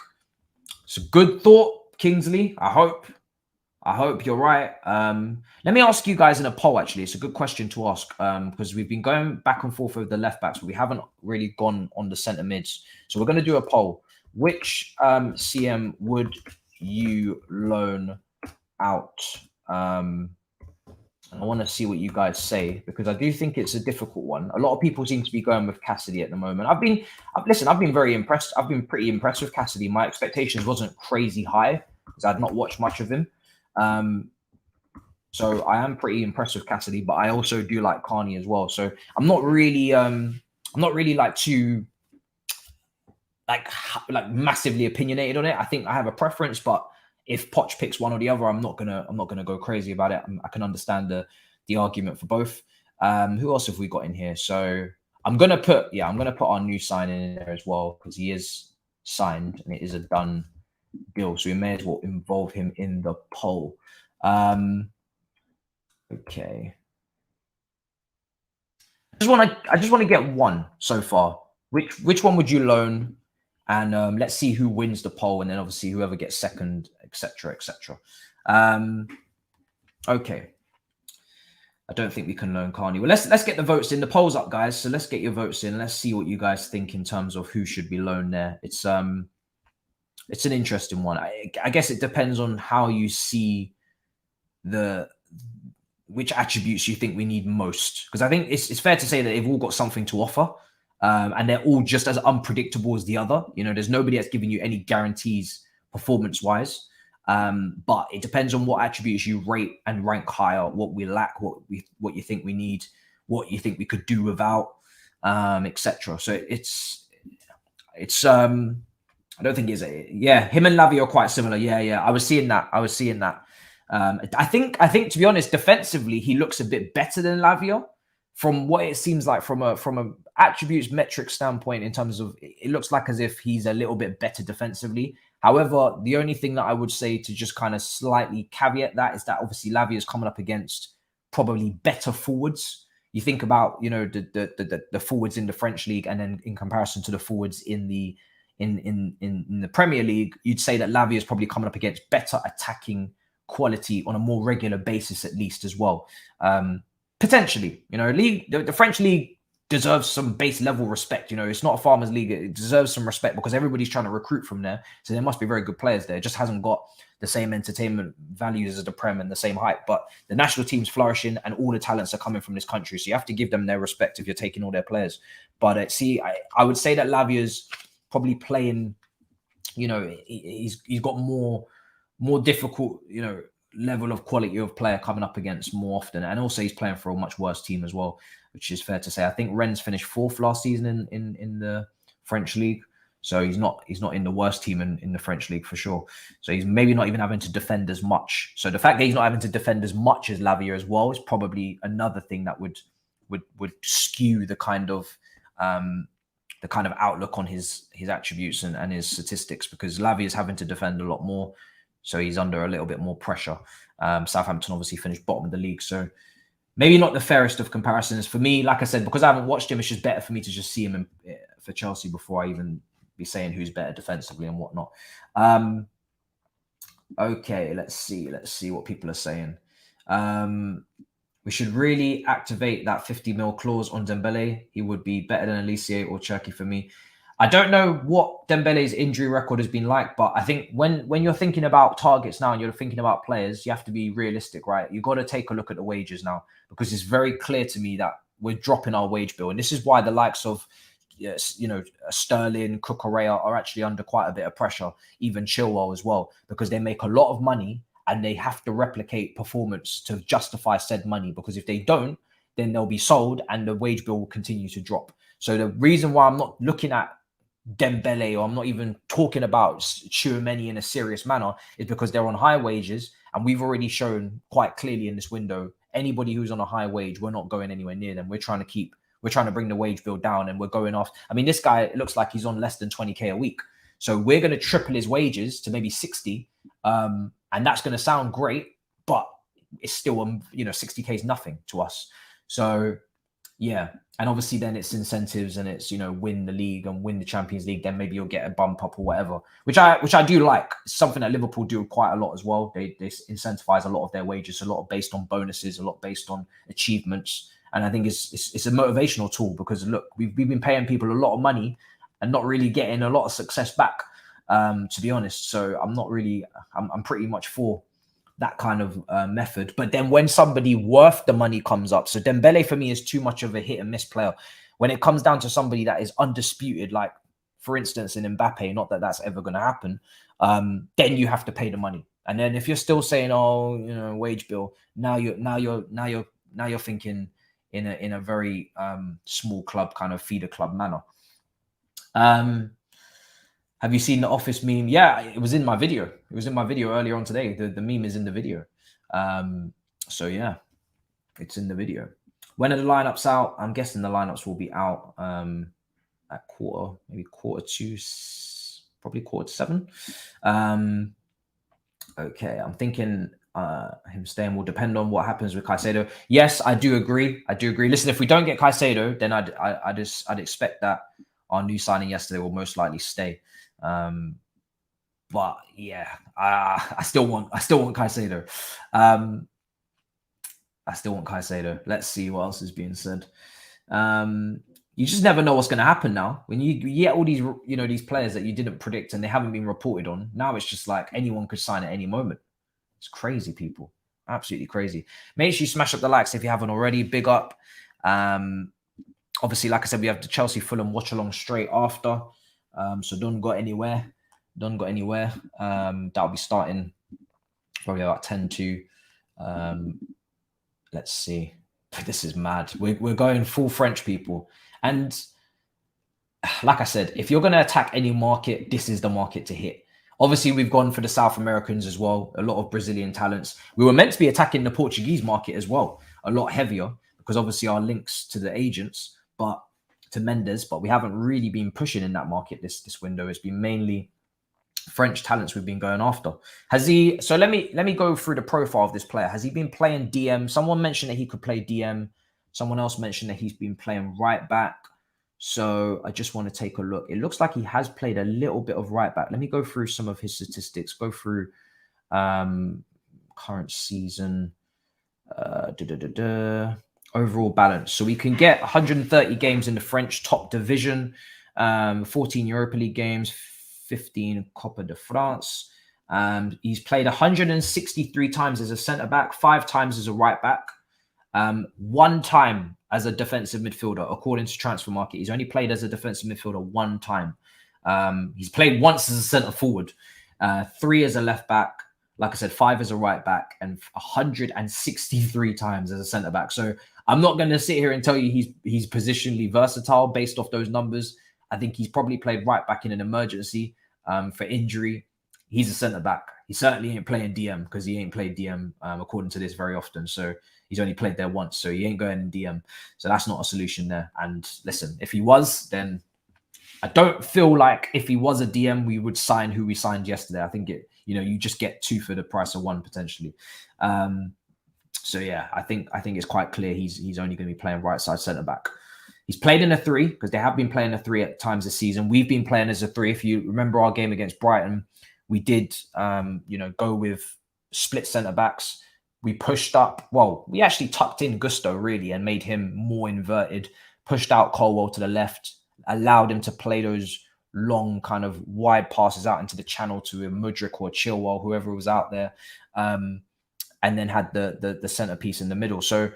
It's a good thought, Kingsley. I hope you're right. Let me ask you guys in a poll, actually. It's a good question to ask because we've been going back and forth with the left backs, but we haven't really gone on the centre mids. So we're going to do a poll. Which CM would you loan out? I want to see what you guys say because I do think it's a difficult one. A lot of people seem to be going with Cassidy at the moment. I've been very impressed. I've been pretty impressed with Cassidy. My expectations wasn't crazy high because I'd not watched much of him. So I am pretty impressed with Cassidy, but I also do like Carney as well. So I'm not really like too like massively opinionated on it. I think I have a preference, but if Poch picks one or the other, I'm not gonna go crazy about it. I can understand the argument for both. Who else have we got in here? So I'm gonna put our new signing in there as well because he is signed and it is a done deal. So we may as well involve him in the poll. Okay. I just want to get one so far. Which one would you loan? And let's see who wins the poll, and then obviously whoever gets second, etc., etc. Okay. I don't think we can learn Carney. Well, let's get the votes in. The poll's up, guys. So let's get your votes in. Let's see what you guys think in terms of who should be loaned there. It's an interesting one. I guess it depends on how you see which attributes you think we need most. Because I think it's fair to say that they've all got something to offer, and they're all just as unpredictable as the other. You know, there's nobody that's giving you any guarantees performance-wise. But it depends on what attributes you rate and rank higher, what we lack, what you think we need, what you think we could do without, etc. So it's I don't think it's him and Lavia are quite similar. Yeah. I was seeing that. I think to be honest, defensively he looks a bit better than Lavia from what it seems like from a attributes metric standpoint. In terms of, it looks like as if he's a little bit better defensively. However, the only thing that I would say to just kind of slightly caveat that is that obviously Lavia is coming up against probably better forwards. You think about, you know, the forwards in the French league, and then in comparison to the forwards in the Premier League, you'd say that Lavia is probably coming up against better attacking quality on a more regular basis, at least as well. Potentially, you know, the French league deserves some base level respect. You know, it's not a farmers league. It deserves some respect because everybody's trying to recruit from there. So there must be very good players there. It just hasn't got the same entertainment values as the Prem and the same hype. But the national team's flourishing and all the talents are coming from this country. So you have to give them their respect if you're taking all their players. But I would say that Lavia's probably playing, you know, he's got more difficult, you know, level of quality of player coming up against more often. And also he's playing for a much worse team as well, which is fair to say. I think Rennes finished 4th last season in the French league. So he's not in the worst team in the French league for sure. So he's maybe not even having to defend as much. So the fact that he's not having to defend as much as Lavia as well is probably another thing that would skew the kind of outlook on his attributes and his statistics, because Lavia is having to defend a lot more. So he's under a little bit more pressure. Southampton obviously finished bottom of the league. So maybe not the fairest of comparisons. For me, like I said, because I haven't watched him, it's just better for me to just see him for Chelsea before I even be saying who's better defensively and whatnot. Okay, let's see what people are saying. We should really activate that 50 mil clause on Dembele. He would be better than Elise or Cherki for me. I don't know what Dembele's injury record has been like, but I think when you're thinking about targets now and you're thinking about players, you have to be realistic, right? You've got to take a look at the wages now, because it's very clear to me that we're dropping our wage bill. And this is why the likes of, you know, Sterling, Cucurella are actually under quite a bit of pressure, even Chilwell as well, because they make a lot of money and they have to replicate performance to justify said money, because if they don't, then they'll be sold and the wage bill will continue to drop. So the reason why I'm not looking at Dembele, or I'm not even talking about Tchouaméni in a serious manner, is because they're on high wages, and we've already shown quite clearly in this window, anybody who's on a high wage, we're not going anywhere near them. We're trying to bring the wage bill down, and we're going off. I mean, this guy, it looks like he's on less than 20k a week. So we're going to triple his wages to maybe 60. And that's going to sound great, but it's still, you know, 60k is nothing to us. So yeah. And obviously then it's incentives and it's, you know, win the league and win the Champions League. Then maybe you'll get a bump up or whatever, which I do like. It's something that Liverpool do quite a lot as well. They incentivize a lot of their wages, a lot based on bonuses, a lot based on achievements. And I think it's a motivational tool, because look, we've been paying people a lot of money and not really getting a lot of success back, to be honest. So I'm pretty much for that kind of method. But then when somebody worth the money comes up, so Dembele for me is too much of a hit and miss player. When it comes down to somebody that is undisputed, like for instance in Mbappe, not that that's ever going to happen, then you have to pay the money. And then if you're still saying, oh, you know, wage bill, now you're thinking in a very small club kind of feeder club manner. Have you seen the Office meme? Yeah, it was in my video. It was in my video earlier on today. The meme is in the video. So yeah, it's in the video. When are the lineups out? I'm guessing the lineups will be out at maybe quarter to 7. Okay, I'm thinking him staying will depend on what happens with Caicedo. Yes, I do agree. Listen, if we don't get Caicedo, then I'd expect that our new signing yesterday, will most likely stay. But yeah, I still want Caicedo. I still want Caicedo. Let's see what else is being said. You just never know what's going to happen now. When you get all these, these players that you didn't predict and they haven't been reported on, now it's just like anyone could sign at any moment. It's crazy, people. Absolutely crazy. Make sure you smash up the likes if you haven't already. Big up. Obviously, like I said, we have the Chelsea Fulham watch along straight after. So don't go anywhere. That'll be starting probably about 10 to. Let's see. This is mad. We're going full French, people. And like I said, if you're going to attack any market, this is the market to hit. Obviously, we've gone for the South Americans as well. A lot of Brazilian talents. We were meant to be attacking the Portuguese market as well, a lot heavier, because obviously our links to the agents, to Mendes, but we haven't really been pushing in that market this window. It's been mainly French talents we've been going after. So let me go through the profile of this player. Has he been playing DM? Someone mentioned that he could play DM. Someone else mentioned that he's been playing right back. So I just want to take a look. It looks like he has played a little bit of right back. Let me go through some of his statistics. Go through current season. Overall balance. So we can get 130 games in the French top division, 14 Europa League games, 15 Copa de France. He's played 163 times as a centre-back, 5 times as a right-back, 1 time as a defensive midfielder, according to Transfer Market. He's only played as a defensive midfielder 1 time. He's played once as a centre-forward, 3 as a left-back, like I said, 5 as a right-back, and 163 times as a centre-back. So I'm not going to sit here and tell you he's positionally versatile based off those numbers. I think he's probably played right-back in an emergency for injury. He's a centre-back. He certainly ain't playing DM, because he ain't played DM according to this very often. So he's only played there once. So he ain't going in DM. So that's not a solution there. And listen, if he was, then I don't feel like if he was a DM, we would sign who we signed yesterday. I think you just get 2 for the price of 1 potentially. So yeah, I think it's quite clear he's only going to be playing right side centre back. He's played in a 3, because they have been playing a 3 at times this season. We've been playing as a 3. If you remember our game against Brighton, we did go with split centre backs. We pushed up. Well, we actually tucked in Gusto really and made him more inverted. Pushed out Colwell to the left, allowed him to play those long kind of wide passes out into the channel to a Mudryk or Chilwell, whoever was out there, and then had the centerpiece in the middle. So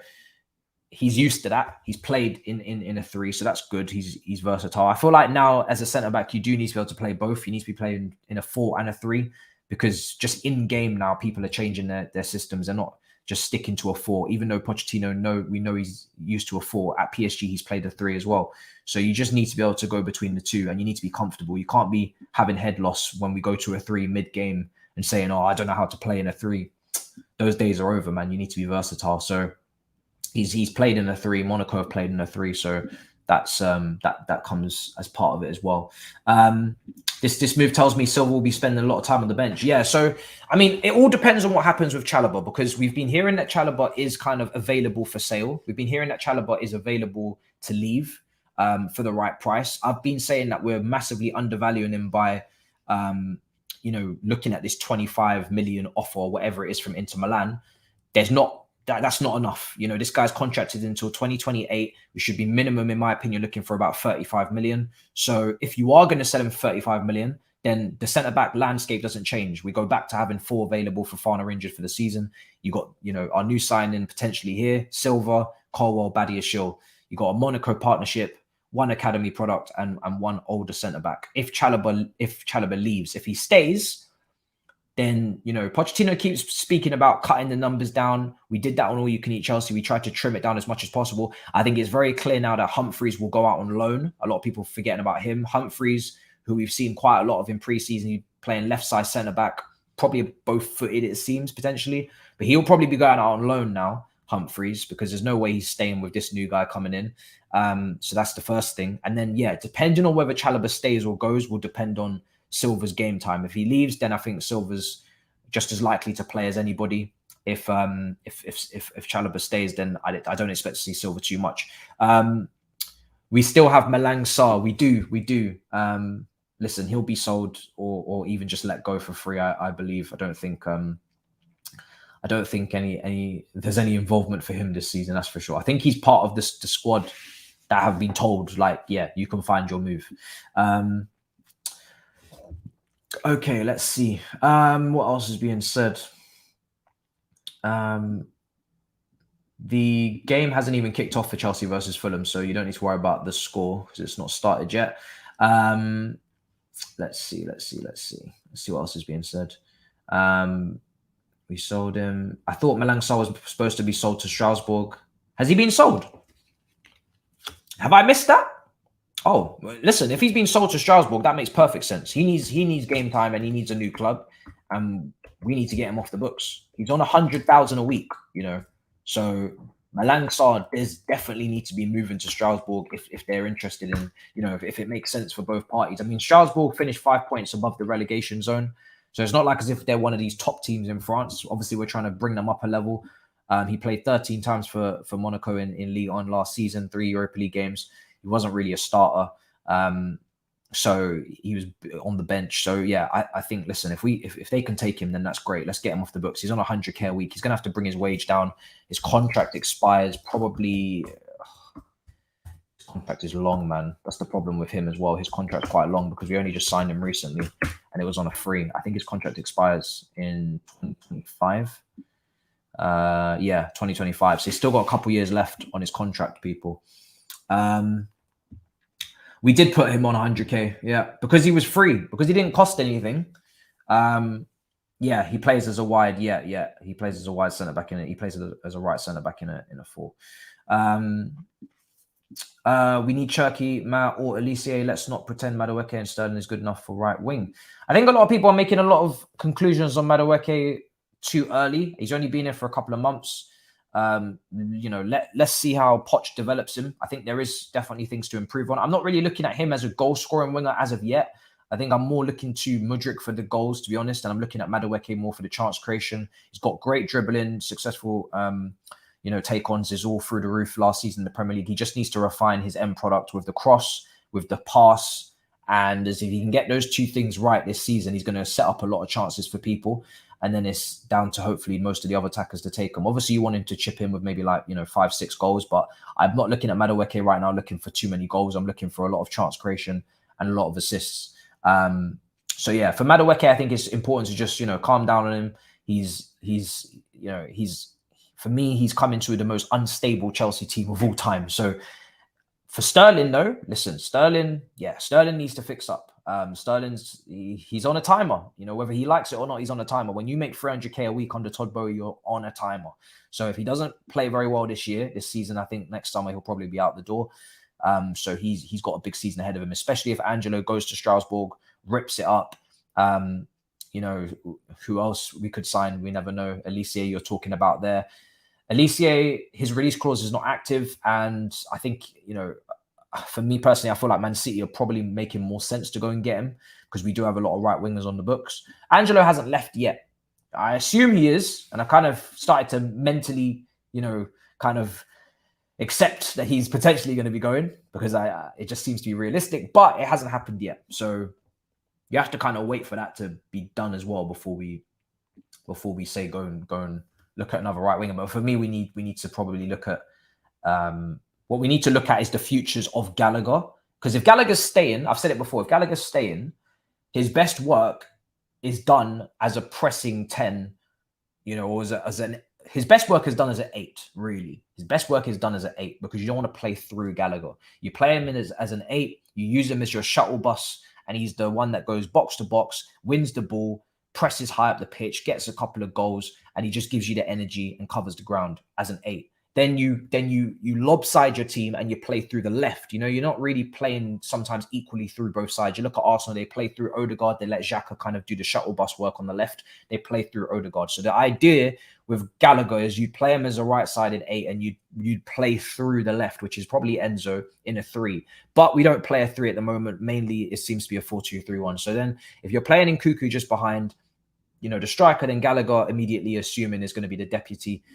he's used to that. He's played in a 3, so that's good. He's versatile. I feel like now as a centre back, you do need to be able to play both. You need to be playing in a 4 and a 3, because just in game now, people are changing their systems. They're not just sticking to a 4. Even though Pochettino, we know he's used to a 4. At PSG, he's played a 3 as well. So you just need to be able to go between the 2, and you need to be comfortable. You can't be having head loss when we go to a 3 mid-game and saying, "Oh, I don't know how to play in a 3." Those days are over, man. You need to be versatile. So he's played in a 3. Monaco have played in a 3, so that's that comes as part of it as well. This move tells me Silva will be spending a lot of time on the bench. Yeah, so I mean, it all depends on what happens with Chalobah, because we've been hearing that Chalobah is kind of available for sale. We've been hearing that Chalobah is available to leave for the right price. I've been saying that we're massively undervaluing him by looking at this 25 million offer or whatever it is from Inter Milan. That's not enough. This guy's contracted until 2028. We should be minimum, in my opinion, looking for about 35 million. So if you are going to sell him for 35 million, then the centre-back landscape doesn't change. We go back to having 4 available for Fana injured for the season. You got, our new signing potentially here, Silva, Colwell, Badiashile. You got a Monaco partnership, 1 academy product, and 1 older centre-back. If Chalobah leaves, if he stays, then, Pochettino keeps speaking about cutting the numbers down. We did that on All You Can Eat Chelsea. We tried to trim it down as much as possible. I think it's very clear now that Humphreys will go out on loan. A lot of people forgetting about him. Humphreys, who we've seen quite a lot of in pre-season, playing left side centre-back, probably both-footed it seems, potentially. But he'll probably be going out on loan now, Humphreys, because there's no way he's staying with this new guy coming in. So that's the first thing. And then, yeah, depending on whether Chalobah stays or goes will depend on Silva's game time. If he leaves, then I think Silva's just as likely to play as anybody. If Chalobah stays, then I don't expect to see Silva too much. We still have Malang Sarr. We do. Listen, he'll be sold or even just let go for free. I believe. I don't think any there's any involvement for him this season. That's for sure. I think he's part of the squad that have been told, like, yeah, you can find your move. Okay, let's see. What else is being said? The game hasn't even kicked off for Chelsea versus Fulham, so you don't need to worry about the score because it's not started yet. Let's see what else is being said. We sold him. I thought Malang Sarr was supposed to be sold to Strasbourg. Has he been sold? Have I missed that? Oh, listen, if he's been sold to Strasbourg, that makes perfect sense. He needs game time and he needs a new club, and we need to get him off the books. He's on 100,000 a week, you know. So Malang Sarr does definitely need to be moving to Strasbourg if they're interested in, you know, if it makes sense for both parties. I mean, Strasbourg finished 5 points above the relegation zone. So it's not like as if they're one of these top teams in France. Obviously, we're trying to bring them up a level. He played 13 times for Monaco in Ligue 1 last season, 3 Europa League games. He wasn't really a starter. So he was on the bench. So yeah, I think, listen, if they can take him, then that's great. Let's get him off the books. He's on 100K a week. He's going to have to bring his wage down. His contract expires probably. His contract is long, man. That's the problem with him as well. His contract's quite long because we only just signed him recently and it was on a free. I think his contract expires in 2025. Yeah, 2025. So he's still got a couple years left on his contract, people. We did put him on 100K, yeah, because he was free, because he didn't cost anything. Yeah, he plays as a wide, yeah, he plays as a wide centre back in it. He plays as a right centre back in a 4. We need Cherky, Matt, or Elise. Let's not pretend Madueke and Sterling is good enough for right wing. I think a lot of people are making a lot of conclusions on Madueke too early. He's only been here for a couple of months. You know, let's see how Poch develops him. I think there is definitely things to improve on. I'm not really looking at him as a goal scoring winger as of yet. I think I'm more looking to Mudryk for the goals, to be honest, and I'm looking at Madueke more for the chance creation. He's got great dribbling, successful, you know, take-ons is all through the roof last season in the Premier League. He just needs to refine his end product with the cross, with the pass, and as if he can get those two things right this season, he's going to set up a lot of chances for people. And then it's down to hopefully most of the other attackers to take them. Obviously, you want him to chip in with maybe like, you know, 5-6 goals, but I'm not looking at Madueke right now looking for too many goals. I'm looking for a lot of chance creation and a lot of assists. So yeah, for Madueke, I think it's important to just, you know, calm down on him. For me, he's come into the most unstable Chelsea team of all time. So for Sterling, though, listen, Sterling needs to fix up. He's on a timer. You know, whether he likes it or not, he's on a timer. When you make 300K a week under Todd Boehly, you're on a timer. So if he doesn't play very well this season, I think next summer he'll probably be out the door. So he's got a big season ahead of him, especially if Angelo goes to Strasbourg, rips it up. You know, who else we could sign? We never know. Elise, you're talking about there. Elise, his release clause is not active. And I think, you know, for me personally, I feel like Man City are probably making more sense to go and get him because we do have a lot of right wingers on the books. Angelo hasn't left yet. I assume he is. And I kind of started to mentally, you know, kind of accept that he's potentially going to be going because it just seems to be realistic, but it hasn't happened yet. So you have to kind of wait for that to be done as well before we say go and look at another right winger. But for me, we need to probably look at what we need to look at is the futures of Gallagher. Because if Gallagher's staying, I've said it before, if Gallagher's staying, his best work is done as a pressing 10, you know, or his best work is done as an 8, really. His best work is done as an 8 because you don't want to play through Gallagher. You play him in as an 8, you use him as your shuttle bus, and he's the one that goes box to box, wins the ball, presses high up the pitch, gets a couple of goals, and he just gives you the energy and covers the ground as an 8. Then you lopside your team and you play through the left. You know, you're not really playing sometimes equally through both sides. You look at Arsenal, they play through Odegaard. They let Xhaka kind of do the shuttle bus work on the left. They play through Odegaard. So the idea with Gallagher is you play him as a right-sided 8 and you'd play through the left, which is probably Enzo in a 3. But we don't play a 3 at the moment. Mainly, it seems to be a 4-2-3-1. So then if you're playing in Cuckoo just behind, you know, the striker, then Gallagher immediately assuming is going to be the deputy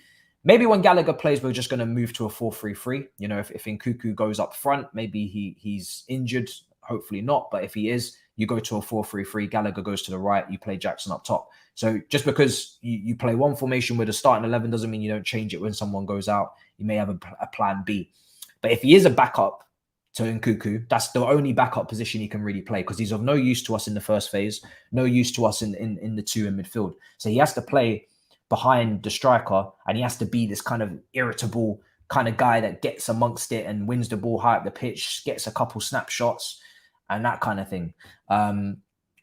Maybe when Gallagher plays, we're just going to move to a 4-3-3. You know, if Nkuku goes up front, maybe he's injured. Hopefully not. But if he is, you go to a 4-3-3. Gallagher goes to the right. You play Jackson up top. So just because you play one formation with a starting 11 doesn't mean you don't change it when someone goes out. You may have a plan B. But if he is a backup to Nkuku, that's the only backup position he can really play, because he's of no use to us in the first phase, no use to us in the two in midfield. So he has to play behind the striker, and he has to be this kind of irritable kind of guy that gets amongst it and wins the ball high up the pitch, gets a couple snapshots and that kind of thing.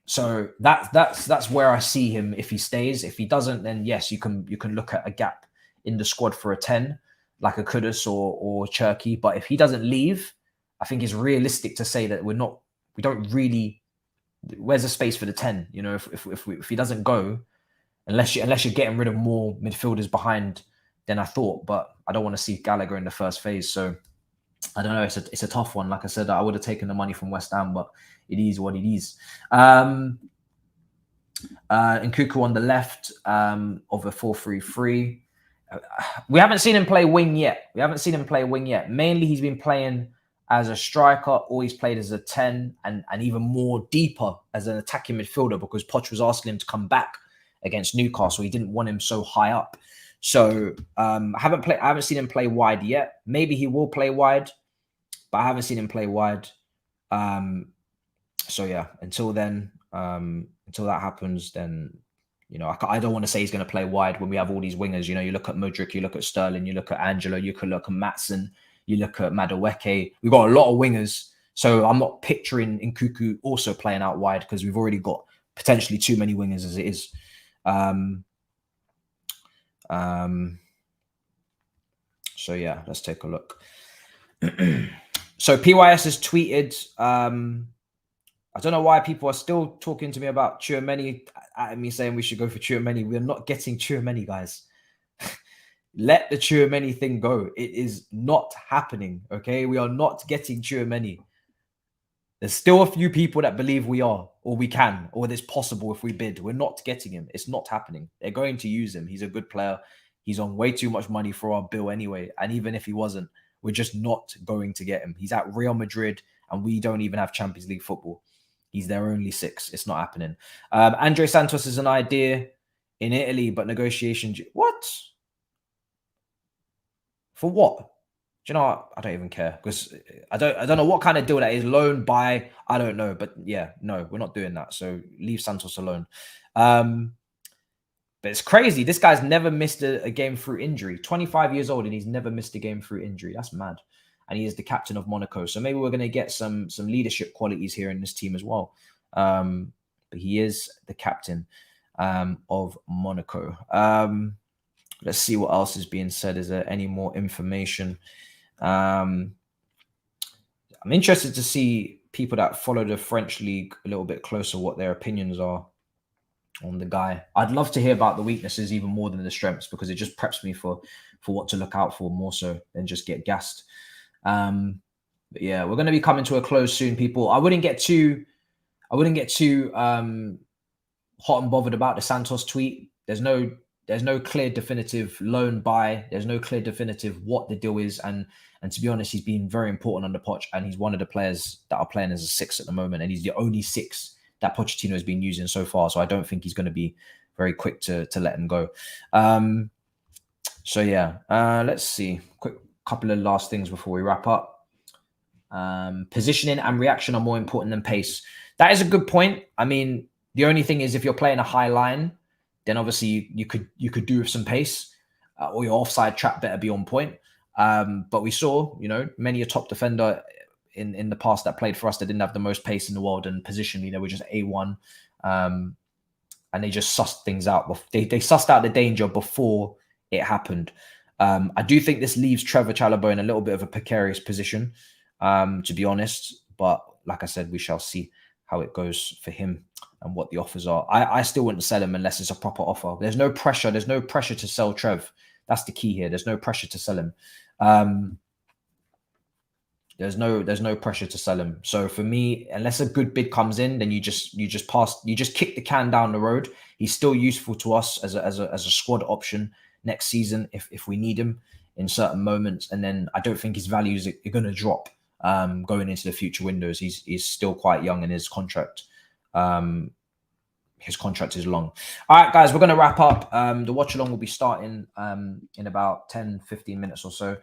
So that's where I see him if he stays. If he doesn't, then yes, you can look at a gap in the squad for a 10, like a Kudus or Cherky. But if he doesn't leave, I think it's realistic to say that we don't really. Where's the space for the 10? You know, if he doesn't go, unless you're getting rid of more midfielders behind than I thought. But I don't want to see Gallagher in the first phase. So I don't know. It's a tough one. Like I said, I would have taken the money from West Ham, but it is what it is. Nkuku on the left of a 4-3-3. We haven't seen him play wing yet. Mainly he's been playing as a striker, or he's played as a 10 and even more deeper as an attacking midfielder, because Poch was asking him to come back against Newcastle. He didn't want him so high up. So I haven't seen him play wide yet. Maybe he will play wide, but I haven't seen him play wide. So yeah, until then, until that happens, then, you know, I don't want to say he's going to play wide when we have all these wingers. You know, you look at Mudryk, you look at Sterling, you look at Angelo, you could look at Maatsen, you look at Madueke. We've got a lot of wingers. So I'm not picturing Nkuku also playing out wide, because we've already got potentially too many wingers as it is. So yeah, let's take a look. So PYS has tweeted, I don't know why people are still talking to me about Tchouaméni, at me saying we should go for Tchouaméni. We're not getting Tchouaméni, guys. Let the Tchouaméni thing go. It is not happening, okay? We are not getting Tchouaméni. There's still a few people that believe we are, or we can, or it's possible if we bid. We're not getting him. It's not happening. They're going to use him. He's a good player. He's on way too much money for our bill anyway. And even if he wasn't, we're just not going to get him. He's at Real Madrid, and we don't even have Champions League football. He's their only 6. It's not happening. Andre Santos is an idea in Italy, but negotiations. What? For what? Do you know what? I don't even care, because I don't know what kind of deal that is. Loan, buy, I don't know. But yeah, no, we're not doing that. So leave Santos alone. But it's crazy. This guy's never missed a game through injury. 25 years old, and he's never missed a game through injury. That's mad. And he is the captain of Monaco. So maybe we're going to get some leadership qualities here in this team as well. But he is the captain of Monaco. Let's see what else is being said. Is there any more information? I'm interested to see people that follow the French league a little bit closer, what their opinions are on the guy. I'd love to hear about the weaknesses even more than the strengths, because it just preps me for what to look out for more so than just get gassed. But yeah, we're going to be coming to a close soon, people. I wouldn't get too hot and bothered about the Santos tweet. There's no clear definitive loan buy. There's no clear definitive what the deal is. And to be honest, he's been very important under Poch, and he's one of the players that are playing as a 6 at the moment. And he's the only 6 that Pochettino has been using so far. So I don't think he's going to be very quick to let him go. So yeah, let's see. Quick couple of last things before we wrap up. Positioning and reaction are more important than pace. That is a good point. I mean, the only thing is, if you're playing a high line, then obviously you could do with some pace, or your offside trap better be on point. But we saw, you know, many a top defender in the past that played for us that didn't have the most pace in the world, and positionally they were just A1, and they just sussed things out. They sussed out the danger before it happened. I do think this leaves Trevor Chalobah in a little bit of a precarious position, to be honest. But like I said, we shall see how it goes for him and what the offers are. I still wouldn't sell him unless it's a proper offer. There's no pressure. There's no pressure to sell Trev. That's the key here. There's no pressure to sell him. There's no pressure to sell him. So for me, unless a good bid comes in, then you just kick the can down the road. He's still useful to us as a squad option next season if we need him in certain moments. And then I don't think his values are going to drop going into the future windows. He's still quite young, and his contract is long. All right, guys, we're going to wrap up. The watch along will be starting in about 10-15 minutes or so.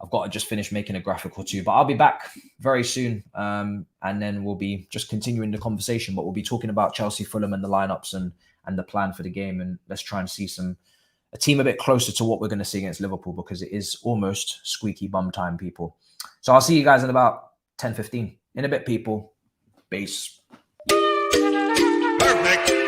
I've got to just finish making a graphic or two, but I'll be back very soon. And then we'll be just continuing the conversation, but we'll be talking about Chelsea, Fulham, and the lineups and the plan for the game. And let's try and see a team a bit closer to what we're going to see against Liverpool, because it is almost squeaky bum time, people. So I'll see you guys in about 10-15. In a bit, people. Peace. Perfect.